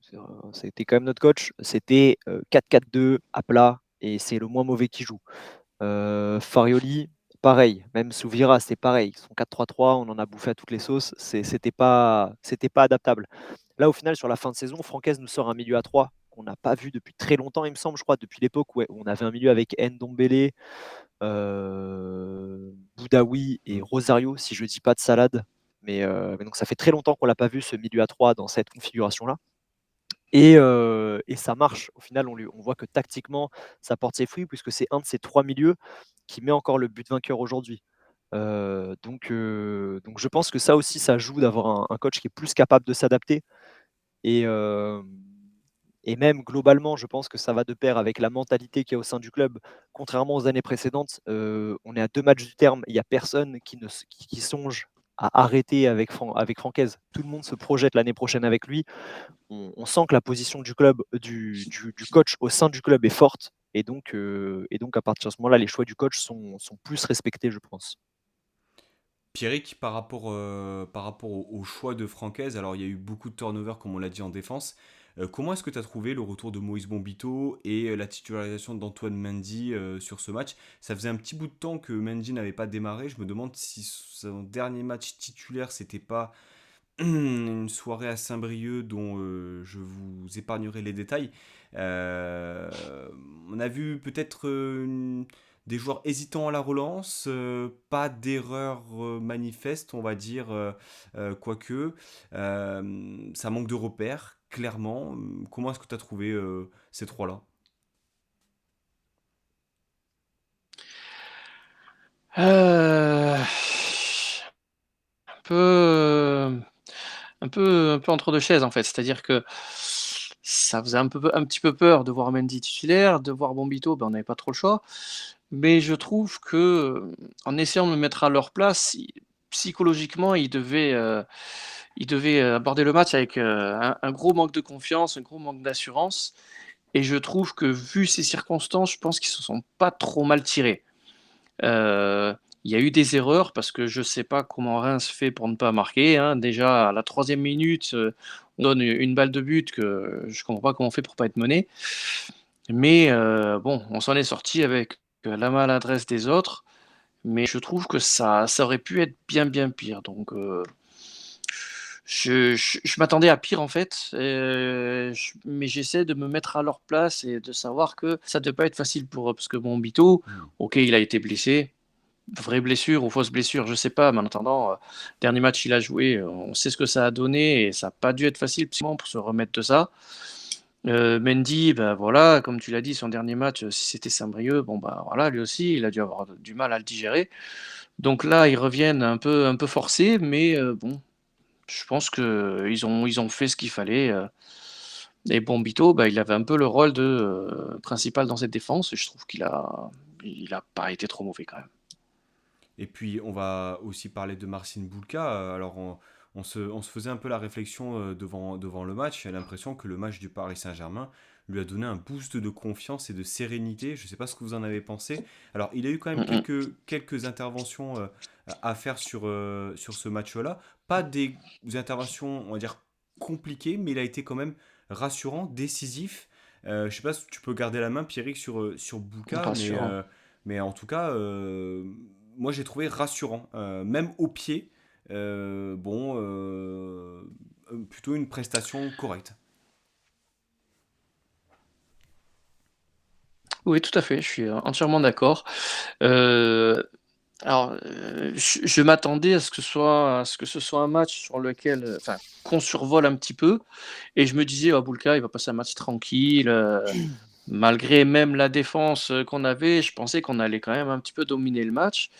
c'était quand même notre coach, c'était 4-4-2 à plat et c'est le moins mauvais qui joue. Farioli, pareil, même sous Vira, c'était pareil. Son 4-3-3, on en a bouffé à toutes les sauces, c'était pas adaptable. Là, au final, sur la fin de saison, Francaise nous sort un milieu à 3 qu'on n'a pas vu depuis très longtemps, il me semble, je crois, depuis l'époque où on avait un milieu avec Ndombele, Boudaoui et Mm. Rosario, si je ne dis pas de salade. Mais donc ça fait très longtemps qu'on l'a pas vu, ce milieu à 3 dans cette configuration-là. Et ça marche. Au final, on voit que tactiquement, ça porte ses fruits, puisque c'est un de ces trois milieux qui met encore le but vainqueur aujourd'hui. Donc je pense que ça aussi, ça joue d'avoir un coach qui est plus capable de s'adapter. Et, euh, et même globalement, je pense que ça va de pair avec la mentalité qu'il y a au sein du club. Contrairement aux années précédentes, on est à 2 matchs du terme, il n'y a personne qui songe à arrêter avec Francaise. Tout le monde se projette l'année prochaine avec lui. On sent que la position du club, du coach au sein du club est forte. Et donc à partir de ce moment-là, les choix du coach sont plus respectés, je pense. Pierrick, par rapport au choix de Francaise, alors il y a eu beaucoup de turnover, comme on l'a dit en défense. Comment est-ce que tu as trouvé le retour de Moïse Bombito et la titularisation d'Antoine Mendy sur ce match? Ça faisait un petit bout de temps que Mendy n'avait pas démarré. Je me demande si son dernier match titulaire, c'était pas une soirée à Saint-Brieuc dont je vous épargnerai les détails. Euh, on a vu peut-être des joueurs hésitants à la relance, pas d'erreur manifeste, on va dire, quoique. Ça manque de repères, clairement. Comment est-ce que tu as trouvé ces trois-là? Euh, un peu, un peu entre deux chaises en fait. C'est-à-dire que ça faisait un petit peu peur de voir Mendy titulaire, de voir Bombito, ben, on n'avait pas trop le choix. Mais je trouve que en essayant de me mettre à leur place, psychologiquement, ils devaient aborder le match avec un gros manque de confiance, un gros manque d'assurance. Et je trouve que vu ces circonstances, je pense qu'ils se sont pas trop mal tirés. Euh, Il y a eu des erreurs parce que je ne sais pas comment Reims fait pour ne pas marquer, hein. Déjà, à la 3e minute, on donne une balle de but que je ne comprends pas comment on fait pour ne pas être mené. Mais bon, on s'en est sorti avec la maladresse des autres. Mais je trouve que ça aurait pu être bien, bien pire. Donc, je m'attendais à pire en fait, mais j'essaie de me mettre à leur place et de savoir que ça ne devait pas être facile pour eux. Parce que bon, Bito, Hmm. ok, il a été blessé, vraie blessure ou fausse blessure, je sais pas, mais en attendant, dernier match il a joué, on sait ce que ça a donné et ça n'a pas dû être facile psychologiquement pour se remettre de ça. Mendy, bah voilà, comme tu l'as dit, son dernier match, si c'était Saint-Brieuc, bon bah voilà, lui aussi, il a dû avoir du mal à le digérer. Donc là, ils reviennent un peu forcés, mais bon, je pense qu'ils ont fait ce qu'il fallait. Et Bombito, bah, il avait un peu le rôle de principal dans cette défense, et je trouve qu'il a pas été trop mauvais quand même. Et puis, on va aussi parler de Marcin Bulka. Alors, on se faisait un peu la réflexion devant le match. J'ai l'impression que le match du Paris Saint-Germain lui a donné un boost de confiance et de sérénité. Je ne sais pas ce que vous en avez pensé. Alors, il a eu quand même Mm, mm. quelques interventions à faire sur ce match-là. Pas des interventions, on va dire, compliquées, mais il a été quand même rassurant, décisif. Je ne sais pas si tu peux garder la main, Pierrick, sur Bulka, Rassurant. mais en tout cas, moi j'ai trouvé rassurant. Même au pied, plutôt une prestation correcte. Oui, tout à fait, je suis entièrement d'accord. Euh, alors, je m'attendais à ce que ce soit un match sur lequel, enfin, qu'on survole un petit peu, et je me disais, oh, Boulka, il va passer un match tranquille. Malgré même la défense qu'on avait, je pensais qu'on allait quand même un petit peu dominer le match.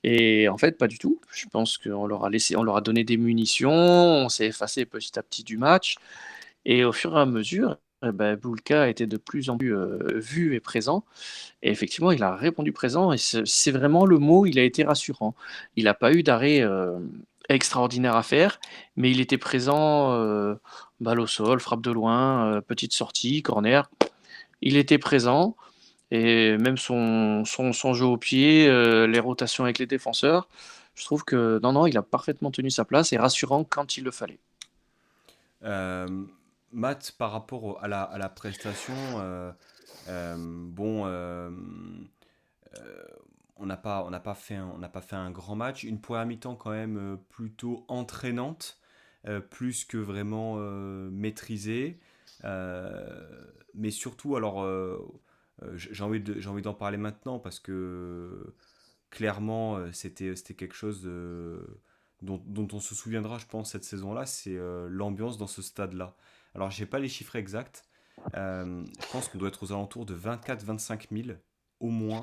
Et en fait, pas du tout. Je pense qu'on leur a donné des munitions, on s'est effacé petit à petit du match. Et au fur et à mesure, Boulka était de plus en plus vu et présent. Et effectivement, il a répondu présent. Et c'est vraiment le mot, il a été rassurant. Il n'a pas eu d'arrêt extraordinaire à faire, mais il était présent, balle au sol, frappe de loin, petite sortie, corner. Il était présent et même son jeu au pied, les rotations avec les défenseurs, je trouve que non, non, il a parfaitement tenu sa place et rassurant quand il le fallait. Euh, Matt, par rapport à la prestation, bon, euh, on n'a pas fait un grand match. Une première mi-temps quand même plutôt entraînante, plus que vraiment maîtrisée. Mais surtout, alors, j'ai envie d'en parler maintenant parce que clairement, c'était quelque chose dont on se souviendra, je pense, cette saison-là, c'est l'ambiance dans ce stade-là. Alors, j'ai pas les chiffres exacts. Je pense qu'on doit être aux alentours de 24-25 000, au moins,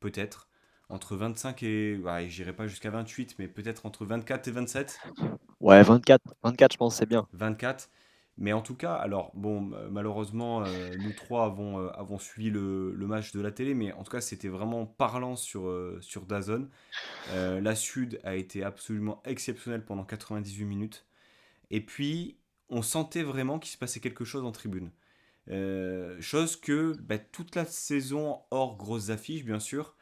peut-être. Entre 25 et... Ouais, j'irai pas jusqu'à 28, mais peut-être entre 24 et 27. Ouais, 24, je pense, c'est bien. 24. Mais en tout cas, alors, bon, malheureusement, nous trois avons suivi le match de la télé, mais en tout cas, c'était vraiment parlant sur DAZN. La Sud a été absolument exceptionnelle pendant 98 minutes. Et puis, on sentait vraiment qu'il se passait quelque chose en tribune. Chose que toute la saison, hors grosses affiches, bien sûr,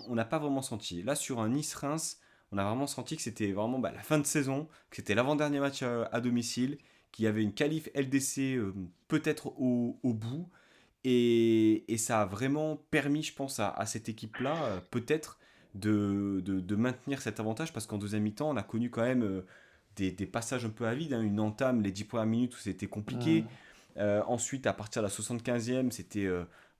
on n'a pas vraiment senti. Là, sur un Nice-Reims, on a vraiment senti que c'était vraiment la fin de saison, que c'était l'avant-dernier match à domicile, qu'il y avait une qualif LDC peut-être au bout. Et ça a vraiment permis, je pense, à cette équipe-là, peut-être, de maintenir cet avantage, parce qu'en deuxième mi-temps, on a connu quand même des passages un peu à vide, hein, une entame, les 10 premières minutes où c'était compliqué. Hmm. Ensuite, à partir de la 75e, c'était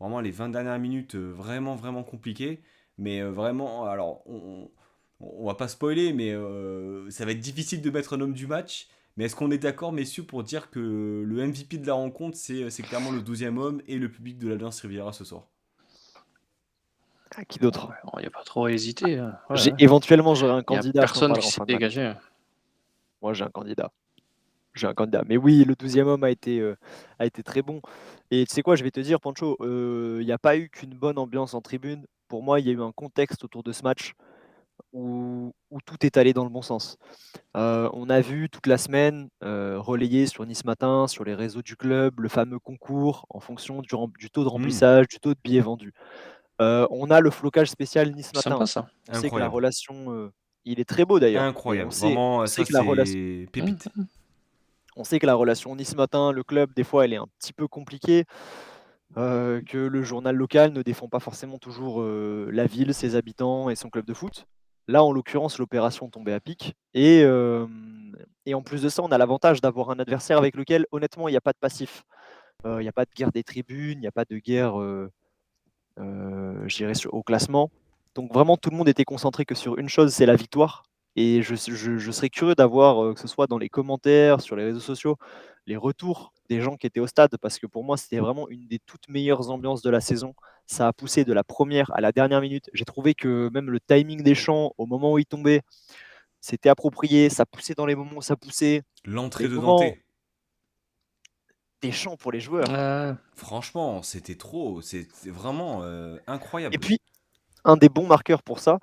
vraiment les 20 dernières minutes vraiment, vraiment compliquées. Mais vraiment, alors, on va pas spoiler, mais ça va être difficile de mettre un homme du match. Mais est-ce qu'on est d'accord, messieurs, pour dire que le MVP de la rencontre, c'est clairement le 12e homme et le public de l'Alliance Riviera ce soir? Ah, qui d'autre? Il n'y a pas trop à hésiter, hein. Ouais, ouais. Éventuellement, j'aurai un Il n'y a candidat, je t'en personne parlerai qui en s'est fin de match. dégagé. Moi, j'ai un candidat. J'ai un candidat. Mais oui, le 12e homme a été très bon. Et tu sais quoi, je vais te dire, Pancho, il n'y a pas eu qu'une bonne ambiance en tribune. Pour moi, il y a eu un contexte autour de ce match où tout est allé dans le bon sens. On a vu toute la semaine relayé sur Nice Matin, sur les réseaux du club, le fameux concours en fonction du taux de Hmm. remplissage, du taux de billets vendus. On a le flocage spécial Nice Matin. Sympa ça. On sait que la Incroyable. relation, il est très beau d'ailleurs, mais Incroyable. Vraiment, on ça sait que la relation c'est Mmh. pépite. on sait que la relation Nice Matin, le club, des fois, elle est un petit peu compliquée, que le journal local ne défend pas forcément toujours, la ville, ses habitants et son club de foot. Là, en l'occurrence, l'opération tombait à pic et en plus de ça, on a l'avantage d'avoir un adversaire avec lequel, honnêtement, il y a pas de passif. Il y a pas de guerre des tribunes, il y a pas de guerre, je dirais au classement. Donc vraiment tout le monde était concentré que sur une chose, c'est la victoire et je serais curieux d'avoir, que ce soit dans les commentaires, sur les réseaux sociaux, les retours des gens qui étaient au stade parce que pour moi, c'était vraiment une des toutes meilleures ambiances de la saison. Ça a poussé de la première à la dernière minute. J'ai trouvé que même le timing des chants, au moment où ils tombaient, c'était approprié, ça poussait dans les moments où ça poussait. L'entrée Les de Dante. moments des chants pour les joueurs Franchement, c'était trop. C'était vraiment et incroyable. puis un des bons marqueurs pour ça.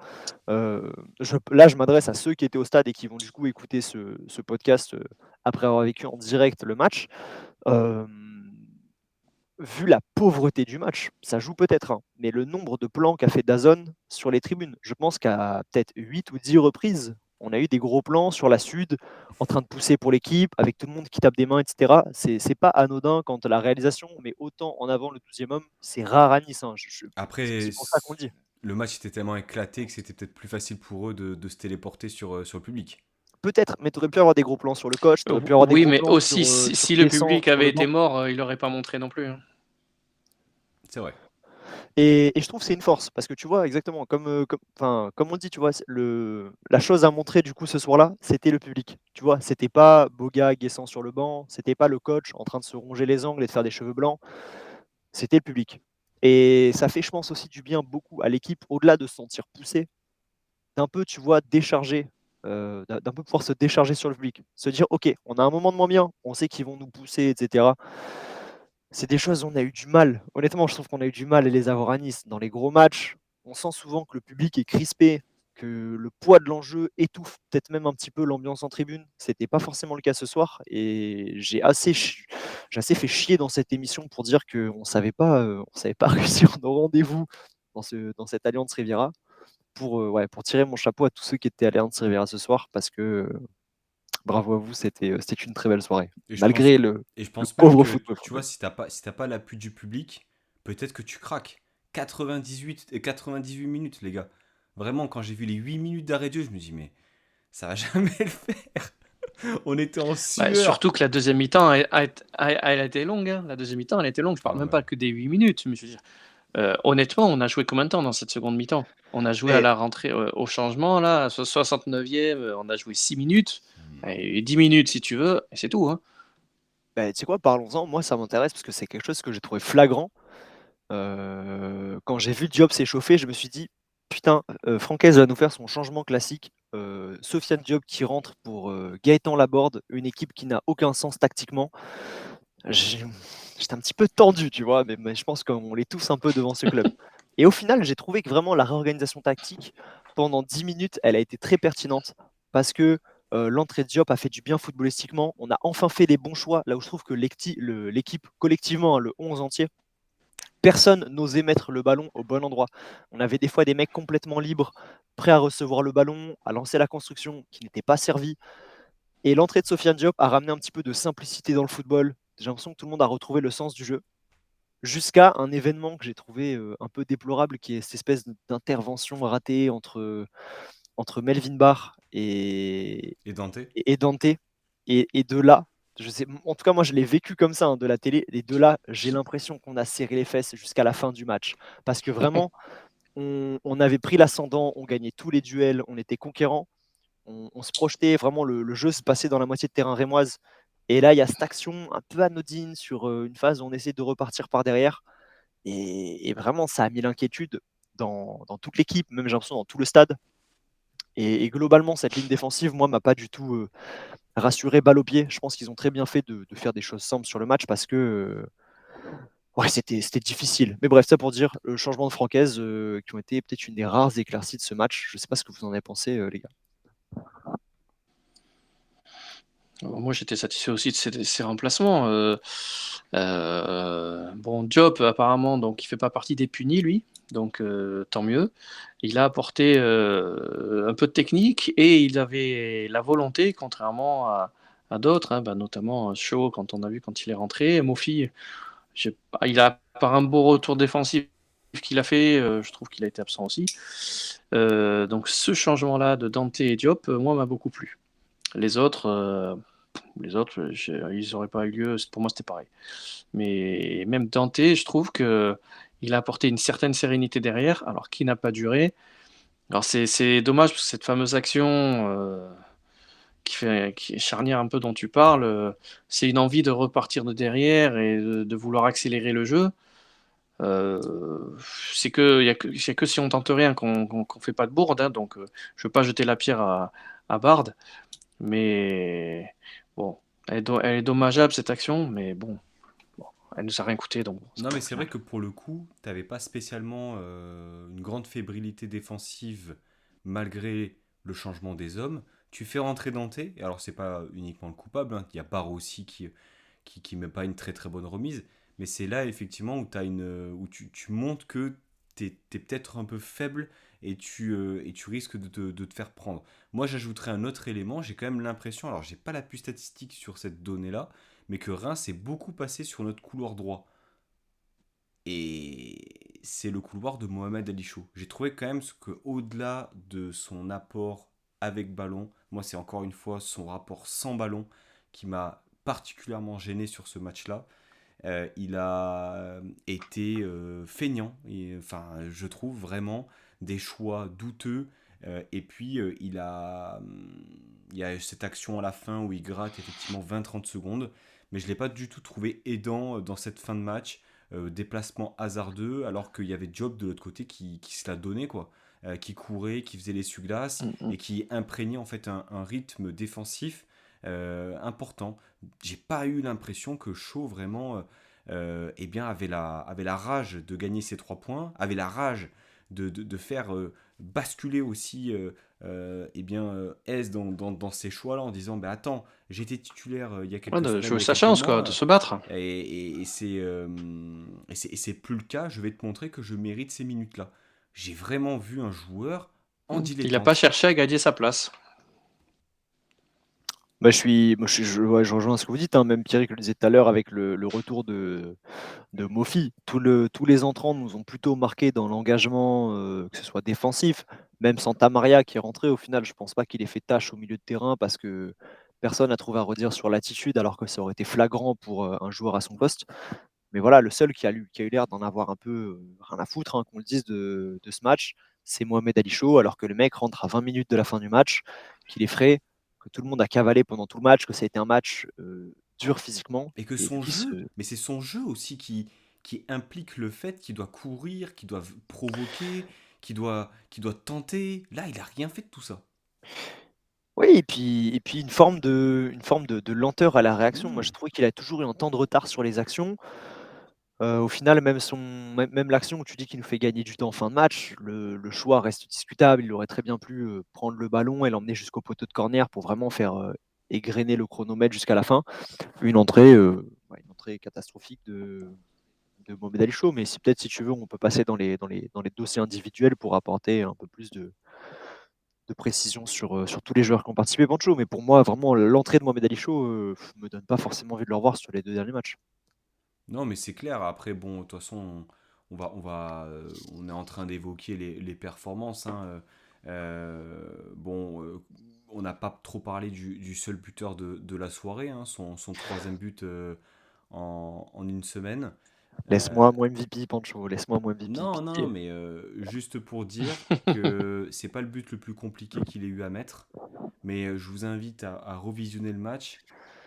Là, je m'adresse à ceux qui étaient au stade et qui vont du coup écouter ce podcast après avoir vécu en direct le match. Hem, Vu la pauvreté du match, ça joue peut-être, hein, mais le nombre de plans qu'a fait DAZN sur les tribunes, je pense qu'à peut-être 8 ou 10 reprises, on a eu des gros plans sur la Sud, en train de pousser pour l'équipe, avec tout le monde qui tape des mains, et cetera. C'est pas anodin quand la réalisation met autant en avant le 12e homme, c'est rare à Nice, hein, c'est Après, aussi pour ça qu'on le dit. le match était tellement éclaté que c'était peut-être plus facile pour eux de se téléporter sur le public. Peut-être, mais tu aurais pu avoir des gros plans sur le coach, tu aurais pu avoir des Oui, gros mais plans aussi sur si le Tessan, public sur avait le été banc mort, il aurait pas montré non plus, hein. C'est vrai. et je trouve que c'est une force parce que tu vois exactement comme on dit, tu vois? C'est la chose à montrer du coup ce soir-là, c'était le public. Tu vois? C'était pas Boga guessant sur le banc, c'était pas le coach en train de se ronger les ongles et de faire des cheveux blancs, c'était le public et ça fait je pense aussi du bien beaucoup à l'équipe au-delà de se sentir poussé, d'un peu, tu vois, décharger, d'un peu pouvoir se décharger sur le public. Se dire: «OK, on a un moment de moins bien, on sait qu'ils vont nous pousser et cetera». C'est des choses où on a eu du mal. Honnêtement, je trouve qu'on a eu du mal à les avoir à Nice. Dans les gros matchs, on sent souvent que le public est crispé, que le poids de l'enjeu étouffe peut-être même un petit peu l'ambiance en tribune. C'était pas forcément le cas ce soir et j'ai assez fait chier dans cette émission pour dire on savait pas réussir nos rendez-vous dans cette Alliance Riviera pour tirer mon chapeau à tous ceux qui étaient à l'Alliance Riviera ce soir parce que, bravo à vous, c'était une très belle soirée. Et je pense, Malgré et je le pense même pauvre que, football tu qu'on a vois, vu. si t'as pas l'appui du public, peut-être que tu craques. 98 et 98 minutes, les gars. Vraiment, quand j'ai vu les 8 minutes d'arrêt de jeu, je me dis, mais ça va jamais le faire. On était en Bah, sueur. surtout que la deuxième mi-temps elle a été longue, hein. La deuxième mi-temps, elle a été longue. Je parle Ah même ouais. pas que des 8 minutes, mais je veux dire, honnêtement, on a joué combien de temps dans cette seconde mi-temps? On a joué à Mais la rentrée, au changement là, 69e, on a joué 6 minutes Hmm. et 10 minutes si tu veux et c'est tout, hein. tu sais quoi? Parlons-en. Moi, ça m'intéresse parce que c'est quelque chose que j'ai trouvé flagrant. Quand j'ai vu Diop s'échauffer, je me suis dit: «Putain, Francaise va nous faire son changement classique». Sofiane Diop qui rentre pour, Gaëtan Laborde, une équipe qui n'a aucun sens tactiquement. J'ai J'étais un petit peu tendu, tu vois? Mais je pense qu'on l'est tous un peu devant ce club et au final, j'ai trouvé que vraiment la réorganisation tactique, pendant 10 minutes, elle a été très pertinente parce que, l'entrée de Diop a fait du bien footballistiquement. On a enfin fait les bons choix, là où je trouve que l'équipe collectivement, hein, le 11 entier, personne n'osait mettre le ballon au bon endroit. On avait des fois des mecs complètement libres, prêts à recevoir le ballon, à lancer la construction, qui n'étaient pas servis et l'entrée de Sofiane Diop a ramené un petit peu de simplicité dans le football. J'ai l'impression que tout le monde a retrouvé le sens du jeu. Jusqu'à un événement que j'ai trouvé, un peu déplorable, qui est cette espèce d'intervention ratée entre Melvin Barr Et Dante? et Dante et de là, je sais en tout cas moi je l'ai vécu comme ça, hein, de la télé et de là, j'ai l'impression qu'on a serré les fesses jusqu'à la fin du match. Parce que vraiment, on avait pris l'ascendant, on gagnait tous les duels, on était conquérants, on se projetait, vraiment le jeu se passait dans la moitié de terrain rémoise et là, il y a cette action un peu anodine sur, une phase où on essaie de repartir par derrière et vraiment ça a mis l'inquiétude dans toute l'équipe, même j'ai l'impression dans tout le stade et globalement cette ligne défensive, moi, m'a pas du tout, rassuré balle au pied. Je pense qu'ils ont très bien fait de faire des choses simples sur le match parce que, ouais, c'était difficile. Mais bref, ça pour dire, le changement de Francaise, qui ont été peut-être une des rares éclaircies de ce match. Je sais pas ce que vous en avez pensé, les gars? Moi, j'étais satisfait aussi de ces remplacements, bon Diop apparemment donc il fait pas partie des punis lui, Donc tant mieux. Il a apporté un peu de technique et il avait la volonté, contrairement à d'autres, hein, notamment Shaw quand il est rentré. Mofi, il a par un beau retour défensif qu'il a fait, je trouve qu'il a été absent aussi. Donc ce changement-là de Dante et Diop, moi, m'a beaucoup plu. Les autres, ils n'auraient pas eu lieu. Pour moi, c'était pareil. Mais même Dante, je trouve que il a apporté une certaine sérénité derrière, alors qui n'a pas duré. Alors c'est dommage parce que cette fameuse action qui est charnière un peu dont tu parles, c'est une envie de repartir de derrière et de vouloir accélérer le jeu. Euh, c'est que y a que si on tente rien qu'on fait pas de bourde, hein, donc je veux pas jeter la pierre à Bard, mais bon, elle est dommageable cette action, mais bon, elle nous a rien coûté, donc bon, c'est Non, pas mais au c'est final. vrai que pour le coup, t'avais pas spécialement une grande fébrilité défensive malgré le changement des hommes. Tu fais rentrer Dante, et alors c'est pas uniquement le coupable, hein, il y a Barre aussi qui met pas une très très bonne remise, mais c'est là effectivement où, où tu montres que t'es peut-être un peu faible et tu risques de te faire prendre. Moi j'ajouterais un autre élément, j'ai quand même l'impression, alors j'ai pas l'appui statistique sur cette donnée-là, mais que Reims est beaucoup passé sur notre couloir droit. Et c'est le couloir de Mohamed Ali Chaud. J'ai trouvé quand même ce que, au-delà de son apport avec ballon, moi c'est encore une fois son rapport sans ballon qui m'a particulièrement gêné sur ce match-là. Il a été feignant, et, enfin je trouve vraiment des choix douteux. Et puis il y a cette action à la fin où il gratte effectivement 20-30 secondes, mais je ne l'ai pas du tout trouvé aidant dans cette fin de match. Déplacement hasardeux, alors qu'il y avait Job de l'autre côté qui se la donnait, quoi. Qui courait, qui faisait les glaces Mm, mm. et qui imprégnait en fait un rythme défensif important. J'ai pas eu l'impression que Shaw vraiment eh bien, avait la rage de gagner ces 3 points, avait la rage de faire basculer aussi eh bien, S dans ces choix-là en disant bah, attends, j'étais titulaire il y a Ouais, quelques de semaines, jouer il y a sa quelques chance, quoi, de mois, se battre. et c'est plus le cas. Je vais te montrer que je mérite ces minutes-là. J'ai vraiment vu un joueur en Il n'a pas dilettante. cherché à gagner sa place. Bah, ouais, je rejoins ce que vous dites, hein, même Pierrick le disait tout à l'heure avec le retour de Mofi. Tous les entrants nous ont plutôt marqué dans l'engagement, que ce soit défensif, même Santa Maria qui est rentré. Au final, je pense pas qu'il ait fait tâche au milieu de terrain parce que personne n'a trouvé à redire sur l'attitude, alors que ça aurait été flagrant pour un joueur à son poste. Mais voilà, le seul qui a eu l'air d'en avoir un peu rien à foutre, hein, qu'on le dise, de ce match, c'est Mohamed Ali Chaud, alors que le mec rentre à 20 minutes de la fin du match, qu'il est frais, que tout le monde a cavalé pendant tout le match, que ça a été un match dur physiquement. Et que Et son lui, jeu, mais c'est son jeu aussi qui implique le fait qu'il doit courir, qu'il doit provoquer, qu'il doit tenter. Là, il a rien fait de tout ça. oui, et puis une forme de lenteur à la réaction. Moi, Hmm. j'ai trouvé qu'il a toujours eu un temps de retard sur les actions. Au final, même l'action où tu dis qu'il nous fait gagner du temps en fin de match, le choix reste discutable. Il aurait très bien pu prendre le ballon et l'emmener jusqu'au poteau de corner pour vraiment faire égrener le chronomètre jusqu'à la fin. Ouais, une entrée catastrophique de Mohamed Ali Chaud. Mais peut-être, si tu veux, on peut passer dans les dossiers individuels pour apporter un peu plus de précision sur tous les joueurs qui ont participé. Pancho, mais pour moi, vraiment, l'entrée de Mohamed Ali Chaud me donne pas forcément envie de le revoir sur les deux derniers matchs. Non, mais c'est clair. Après, bon, de toute façon, on est en train d'évoquer les performances, hein. Bon, on n'a pas trop parlé du seul buteur de la soirée, hein, son troisième but en une semaine. Euh, Laisse-moi mon MVP, Pancho, laisse-moi mon MVP, Non, non, pitié. mais juste pour dire que c'est pas le but le plus compliqué qu'il ait eu à mettre, mais je vous invite à revisionner le match.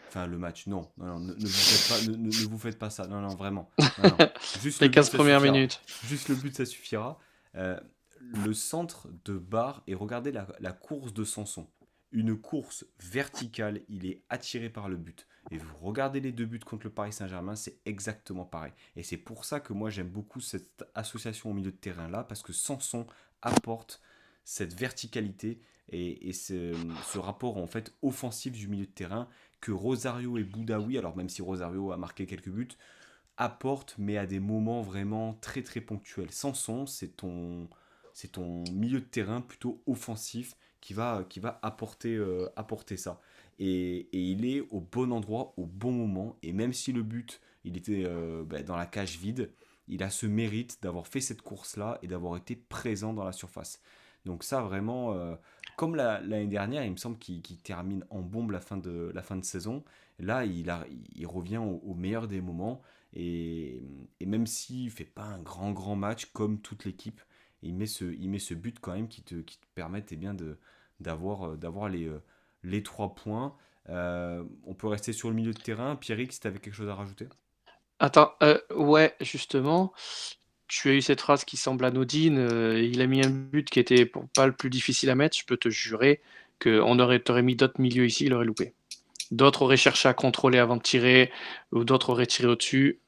Enfin, le match, non, non, non, ne vous faites pas, ne vous faites pas ça, non, non, vraiment, non, non, juste le Les but, 15 ça premières suffira, minutes. juste le but, ça suffira. Euh, le centre de barre et regardez la course de Sanson, une course verticale, il est attiré par le but. Et vous regardez les deux buts contre le Paris Saint-Germain, c'est exactement pareil. Et c'est pour ça que moi j'aime beaucoup cette association au milieu de terrain là, parce que Sanson apporte cette verticalité et ce rapport en fait offensif du milieu de terrain que Rosario et Boudaoui, alors même si Rosario a marqué quelques buts, apporte, mais à des moments vraiment très très ponctuels. Sanson, c'est ton milieu de terrain plutôt offensif qui va apporter ça. Et il est au bon endroit, au bon moment. Et même si le but, il était dans la cage vide, il a ce mérite d'avoir fait cette course-là et d'avoir été présent dans la surface. Donc ça, vraiment, comme l'année dernière, il me semble qu'il termine en bombe la fin de saison. Là, il revient au meilleur des moments. Et même s'il ne fait pas un grand, grand match comme toute l'équipe, il met ce but quand même qui te permet bien d'avoir les 3 points. On peut rester sur le milieu de terrain. Pierrick, si tu avais quelque chose à rajouter. Attends, ouais, justement, tu as eu cette phrase qui semble anodine. Il a mis un but qui était pas le plus difficile à mettre. Je peux te jurer qu'on t'aurait mis d'autres milieux ici, il aurait loupé. D'autres auraient cherché à contrôler avant de tirer, ou d'autres auraient tiré au-dessus.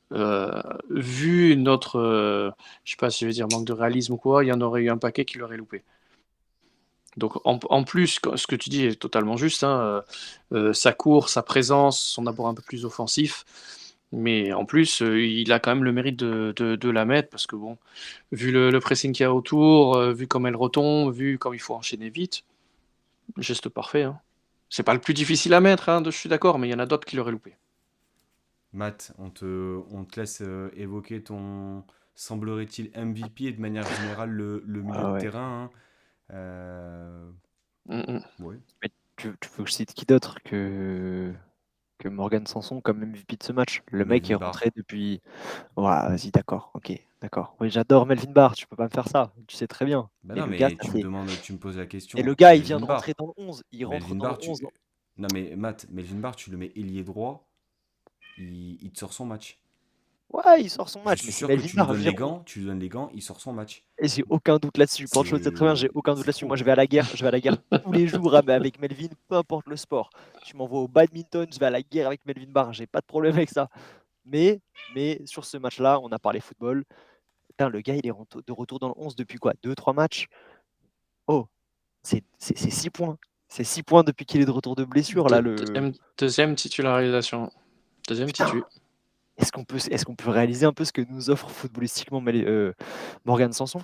Vu notre, je sais pas si je veux dire manque de réalisme ou quoi, il y en aurait eu un paquet qui l'aurait loupé. Donc en plus, ce que tu dis est totalement juste, hein, sa course, sa présence, son abord un peu plus offensif, mais en plus, il a quand même le mérite de la mettre parce que bon, vu le pressing qu'il y a autour, vu comme elle retombe, vu comme il faut enchaîner vite, geste parfait, hein. C'est pas le plus difficile à mettre, hein, je suis d'accord, mais il y en a d'autres qui l'auraient loupé. Matt, on te laisse évoquer ton, semblerait-il, MVP et de manière générale le milieu Ah de ouais. terrain. Hein. Ouais. Mais tu veux que je cite qui d'autre que Morgan Sanson comme MVP de ce match? Le mec est Melvin Barr. rentré depuis. Ouais, vas-y, d'accord, ok, d'accord. Oui, j'adore Melvin Barr, tu peux pas me faire ça, tu sais très bien. Bah Mais non, le gars, mais ça tu me fait. demandes, tu me poses la Et le question. gars, il vient Melvin de rentrer Barr. dans le 11. Il rentre Melvin dans le Barr, 11. Non mais Matt, Melvin Barr, tu le mets ailier droit, il te sort son match. Ouais, il sort son Je match, mais suis c'est sûr que Melvin tu lui Barr. Je donnes veux les dire, gants, tu lui donnes les gants, il sort son match. et j'ai aucun doute là-dessus. Pancho, c'est très bien, j'ai aucun doute C'est là-dessus. Moi, trop. je vais à la guerre, tous les jours avec Melvin, peu importe le sport. Tu m'envoies au badminton, je vais à la guerre avec Melvin Barr, j'ai pas de problème avec ça. Mais sur ce match-là, on a parlé football. Putain, le gars, il est de retour dans le 11 depuis quoi? 2-3 matchs? Oh, c'est 6 points. C'est 6 points depuis qu'il est de retour de blessure, là. Deuxième titularisation. Deuxième Putain, titu. est-ce qu'on peut réaliser un peu ce que nous offre footballistiquement Morgan Sanson?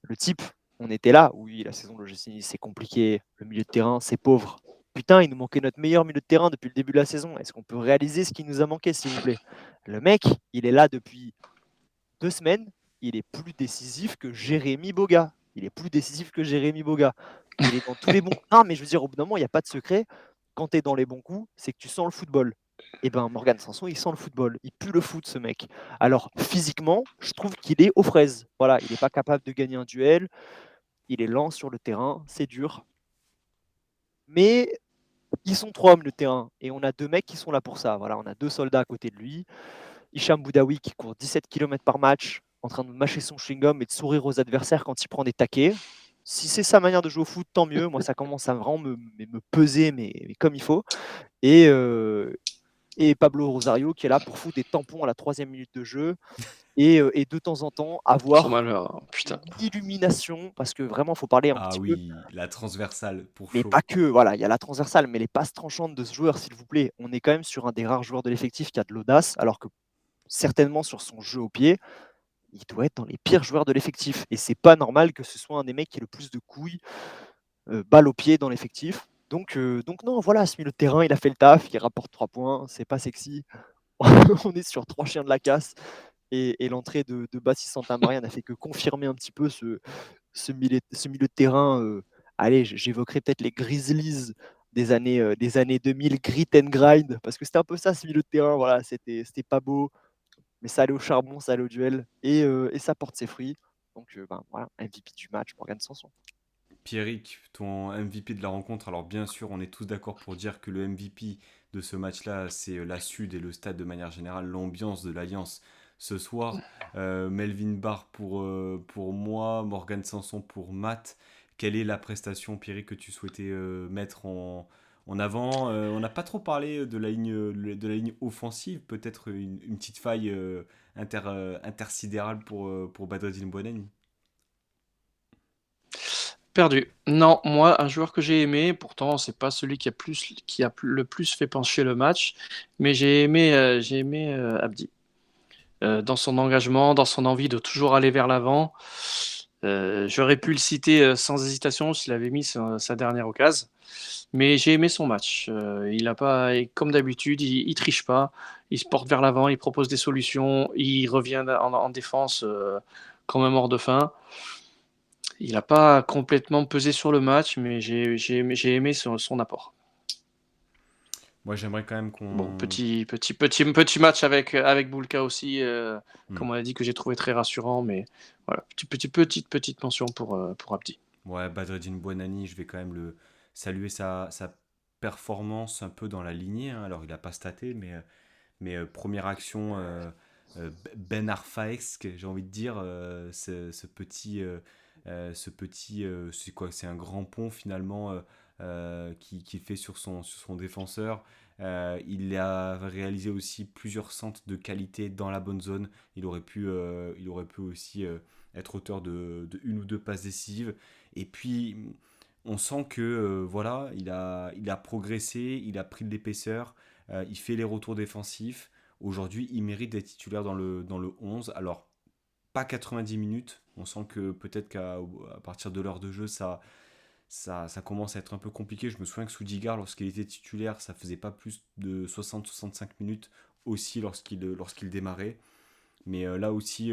Le type, on était là. Oui, la saison de l'OGC, c'est compliqué. Le milieu de terrain, c'est pauvre. Putain, il nous manquait notre meilleur milieu de terrain depuis le début de la saison. Est-ce qu'on peut réaliser ce qui nous a manqué, s'il vous plaît? Le mec, il est là depuis 2 semaines. Il est plus décisif que Jérémy Boga. Il est plus décisif que Jérémy Boga. Il est dans tous les bons. Non, mais je veux dire, au bout d'un moment, il n'y a pas de secret. Quand tu es dans les bons coups, c'est que tu sens le football. Et ben Morgan Sanson, il sent le football. Il pue le foot, ce mec. Alors, physiquement, je trouve qu'il est aux fraises. Voilà, il n'est pas capable de gagner un duel. Il est lent sur le terrain. C'est dur. Mais ils sont 3 hommes, le terrain. Et on a 2 mecs qui sont là pour ça. Voilà, on a 2 soldats à côté de lui. Hicham Boudaoui qui court 17 km par match, en train de mâcher son chewing-gum et de sourire aux adversaires quand il prend des taquets. Si c'est sa manière de jouer au foot, tant mieux. Moi, ça commence à vraiment me peser, mais comme il faut. Et Pablo Rosario qui est là pour foutre des tampons à la 3e minute de jeu et de temps en temps Trop avoir malheur, putain. une illumination, parce que vraiment, il faut parler un Ah petit peu, oui, la transversale pour mais chaud. pas que. Voilà, il y a la transversale, mais les passes tranchantes de ce joueur, s'il vous plaît. On est quand même sur un des rares joueurs de l'effectif qui a de l'audace, alors que certainement sur son jeu au pied, il doit être dans les pires joueurs de l'effectif. Et c'est pas normal que ce soit un des mecs qui ait le plus de couilles, balle au pied dans l'effectif. Donc non, voilà, ce milieu de terrain, il a fait le taf, il rapporte 3 points, c'est pas sexy. On est sur 3 chiens de la casse. Et l'entrée de Baptiste Santamaria n'a fait que confirmer un petit peu ce milieu de terrain. Allez, j'évoquerai peut-être les Grizzlies des années 2000, grit and grind, parce que c'était un peu ça, ce milieu de terrain. Voilà, c'était pas beau, mais ça allait au charbon, ça allait au duel, et ça porte ses fruits. Donc ben, voilà, MVP du match, Morgan Sanson. Pierrick, ton MVP de la rencontre. Alors bien sûr, on est tous d'accord pour dire que le MVP de ce match-là, c'est la Sud et le stade de manière générale, l'ambiance de l'Alliance ce soir. Melvin Barr pour moi, Morgan Sanson pour Matt. Quelle est la prestation, Pierrick, que tu souhaitais mettre en avant? On n'a pas trop parlé de la ligne offensive, peut-être une petite faille intersidérale pour Badreddine Bouanani. Perdu. Non, moi, un joueur que j'ai aimé, pourtant, c'est pas celui qui a le plus fait pencher le match, mais j'ai aimé Abdi. dans son engagement, dans son envie de toujours aller vers l'avant. J'aurais pu le citer sans hésitation s'il avait mis sa dernière occasion. Mais j'ai aimé son match. Il a pas, et comme d'habitude, il triche pas. Il se porte vers l'avant, il propose des solutions, il revient en défense quand même hors de fin. Il n'a pas complètement pesé sur le match, mais j'ai aimé son apport. Moi, j'aimerais quand même Bon, qu'on. petit match avec Boulka aussi, Hmm. comme on a dit, que j'ai trouvé très rassurant. Mais voilà, petite mention pour Abdi. Ouais, Badreddine Bouanani, je vais quand même le saluer sa performance un peu dans la lignée, hein. Alors, il n'a pas staté, mais première action Ben Arfaesque, j'ai envie de dire, c'est quoi? C'est un grand pont finalement qu'il fait sur son défenseur. Il a réalisé aussi plusieurs centres de qualité dans la bonne zone. Il aurait pu aussi être auteur de une ou deux passes décisives. Et puis, on sent que voilà, il a progressé, il a pris de l'épaisseur, il fait les retours défensifs. Aujourd'hui, il mérite d'être titulaire dans le 11. Alors, pas 90 minutes. On sent que peut-être qu'à partir de l'heure de jeu, ça commence à être un peu compliqué. Je me souviens que Soudigar, lorsqu'il était titulaire, ça faisait pas plus de 60-65 minutes aussi lorsqu'il démarrait. Mais là aussi,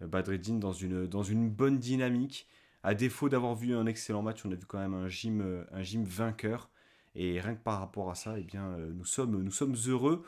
Badreddine dans une bonne dynamique. À défaut d'avoir vu un excellent match, on a vu quand même un gym vainqueur. Et rien que par rapport à ça, eh bien, nous sommes heureux.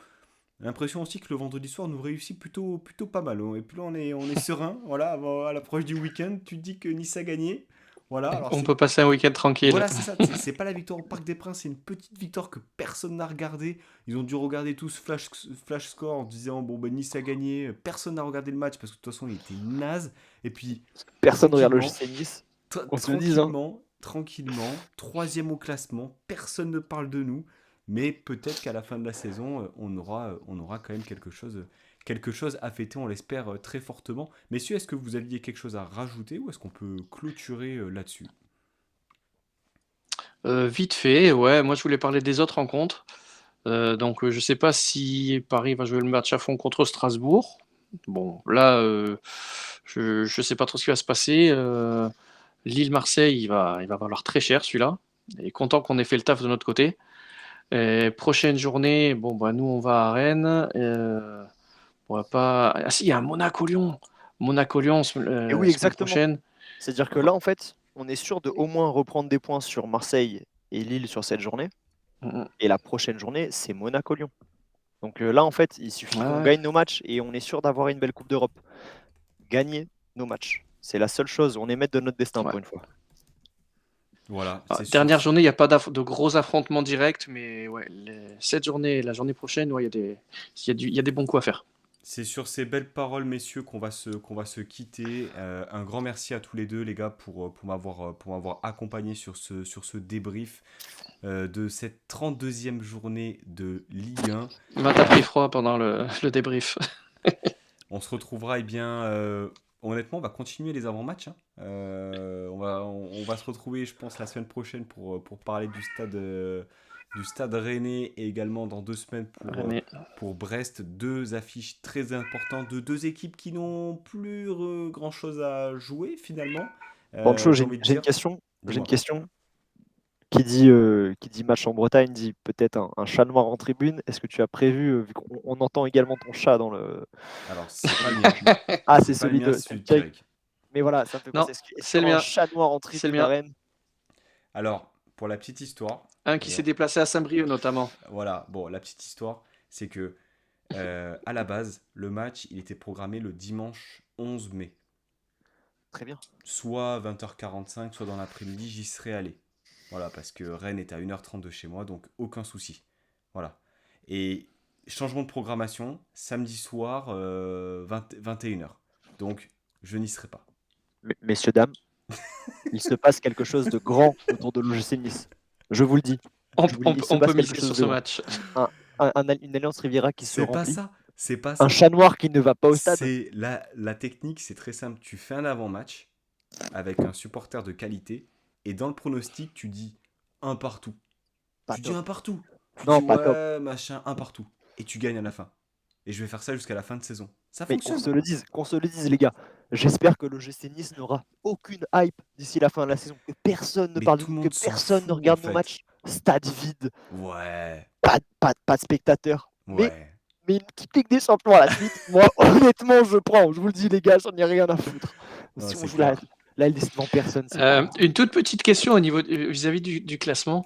L'impression aussi que le vendredi soir nous réussit plutôt pas mal. Et puis là, on est serein. Voilà, à l'approche du week-end, tu te dis que Nice a gagné. Voilà, alors On peut passer un week-end tranquille. voilà, c'est ça. C'est pas la victoire au Parc des Princes, c'est une petite victoire que personne n'a regardée. Ils ont dû regarder tous flash score en disant bon ben Nice a gagné. Personne n'a regardé le match parce que de toute façon il était naze. Et puis Personne ne regarde le tranquillement, GC Nice, qu'on se le dise. Hein. tranquillement, troisième au classement. Personne ne parle de nous, mais peut-être qu'à la fin de la saison, on aura quand même quelque chose à fêter. On l'espère très fortement. Messieurs, est-ce que vous aviez quelque chose à rajouter ou est-ce qu'on peut clôturer là-dessus? Vite fait, ouais, moi je voulais parler des autres rencontres. Donc je sais pas si Paris va jouer le match à fond contre Strasbourg. Bon, là, je sais pas trop ce qui va se passer. Lille-Marseille, il va valoir très cher celui-là. Et content qu'on ait fait le taf de notre côté. Et prochaine journée, bon bah nous on va à Rennes. On va pas. Ah si, il y a un Monaco-Lyon. Monaco-Lyon Et oui, semaine exactement. prochaine. C'est-à-dire que là, en fait, on est sûr de au moins reprendre des points sur Marseille et Lille sur cette journée. Mm, Et la prochaine journée, c'est Monaco-Lyon. Donc là, en fait, il suffit qu'on ouais. gagne nos matchs et on est sûr d'avoir une belle Coupe d'Europe. Gagner nos matchs. C'est la seule chose. On est maître de notre destin Ouais. pour une fois. Voilà, Ah, c'est sûr. dernière journée, il n'y a pas de gros affrontements directs, mais ouais, cette journée et la journée prochaine, ouais, il y a des bons coups à faire. C'est sur ces belles paroles, messieurs, qu'on va se quitter. Un grand merci à tous les deux, les gars, pour m'avoir accompagné sur ce débrief de cette 32e journée de Ligue 1. T'as pris froid pendant le débrief. On se retrouvera, eh bien, honnêtement, on va continuer les avant-matchs, hein. On va se retrouver, je pense, la semaine prochaine pour parler du stade Rennais et également dans 2 semaines René. pour Brest. Deux affiches très importantes de deux équipes qui n'ont plus grand-chose à jouer finalement. Pancho, J'ai envie de j'ai une dire, question. J'ai une dis-moi. question. Qui dit match en Bretagne dit peut-être un chat noir en tribune. Est-ce que tu as prévu, vu qu'on entend également ton chat dans le. Alors, c'est pas le mien. Ah, c'est C'est pas le celui mien, de c'est celui de Pierrick. Pierrick. Mais voilà, ça me fait Non, penser. Est-ce qu'il c'est y le aura un mien. chat noir en C'est le tribune à mien. Rennes? Alors, pour la petite histoire, Un qui s'est d'ailleurs, déplacé à Saint-Brieuc notamment. voilà, bon, la petite histoire, c'est que à la base, le match, il était programmé le dimanche 11 mai. Très bien. Soit 20h45, soit dans l'après-midi, j'y serais allé. Voilà, parce que Rennes est à 1h30 de chez moi, donc aucun souci. Voilà. Et changement de programmation, samedi soir, 21h. Donc, je n'y serai pas. Messieurs, dames, il se passe quelque chose de grand autour de l'OGC Nice. Je vous le dis. Je vous le dis, il se On peut passe quelque miser sur chose de ce grand. match. Une alliance Riviera qui se C'est pas remplit. ça, c'est pas Un ça. chat noir qui ne va pas au stade. C'est la technique, c'est très simple. Tu fais un avant-match avec un supporter de qualité et dans le pronostic, tu dis un partout. Pas Tu dis top. un partout. Tu Non, dis pas top. ouais, machin, un partout. Et tu gagnes à la fin. Et je vais faire ça jusqu'à la fin de saison. Ça Mais qu'on fonctionne. se le dise, les gars. J'espère que l'OGC Nice n'aura aucune hype d'ici la fin de la saison. Que personne ne Mais parle de tout le nous, que monde s'en personne fout, ne en regarde nos fait. matchs. Stade vide, Ouais, pas de spectateurs. Mais ouais. une petite Ligue des Champions à la suite, moi, honnêtement, je prends. Je vous le dis, les gars, j'en ai rien à foutre. Non, Si on c'est joue la clair. LDC devant personne, c'est pas. Une toute petite question au niveau vis-à-vis du classement.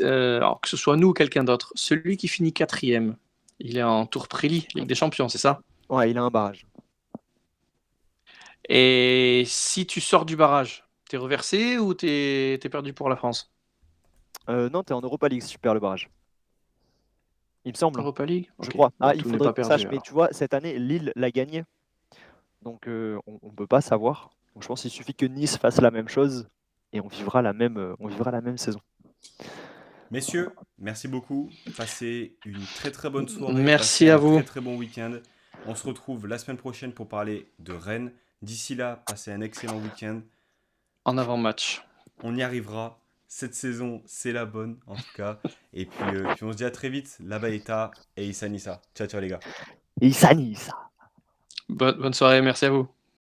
Alors que ce soit nous ou quelqu'un d'autre, celui qui finit 4e, il est en tour préli, Ligue des Champions, c'est ça? Ouais, il a un barrage. Et si tu sors du barrage, t'es reversé ou t'es perdu pour la France? Non, t'es en Europa League si tu perds le barrage. Il me semble, hein, Europa League? je Ok. crois. Bon, Il tout n'est faudrait pas qu'on sache. perdu Mais alors. tu vois, cette année, Lille l'a gagné. Donc, on peut pas savoir. Donc, je pense qu'il suffit que Nice fasse la même chose et on vivra la même saison. Messieurs, merci beaucoup. Passez une très très bonne soirée. Passez Merci à un vous. très très bon week-end. On se retrouve la semaine prochaine pour parler de Rennes. D'ici là, passez un excellent week-end. En avant-match. On y arrivera. Cette saison, c'est la bonne en tout cas. Et puis on se dit à très vite. Labaeta et Issa Nissa. Ciao ciao les gars. Et Issa Nice. Bonne soirée, merci à vous.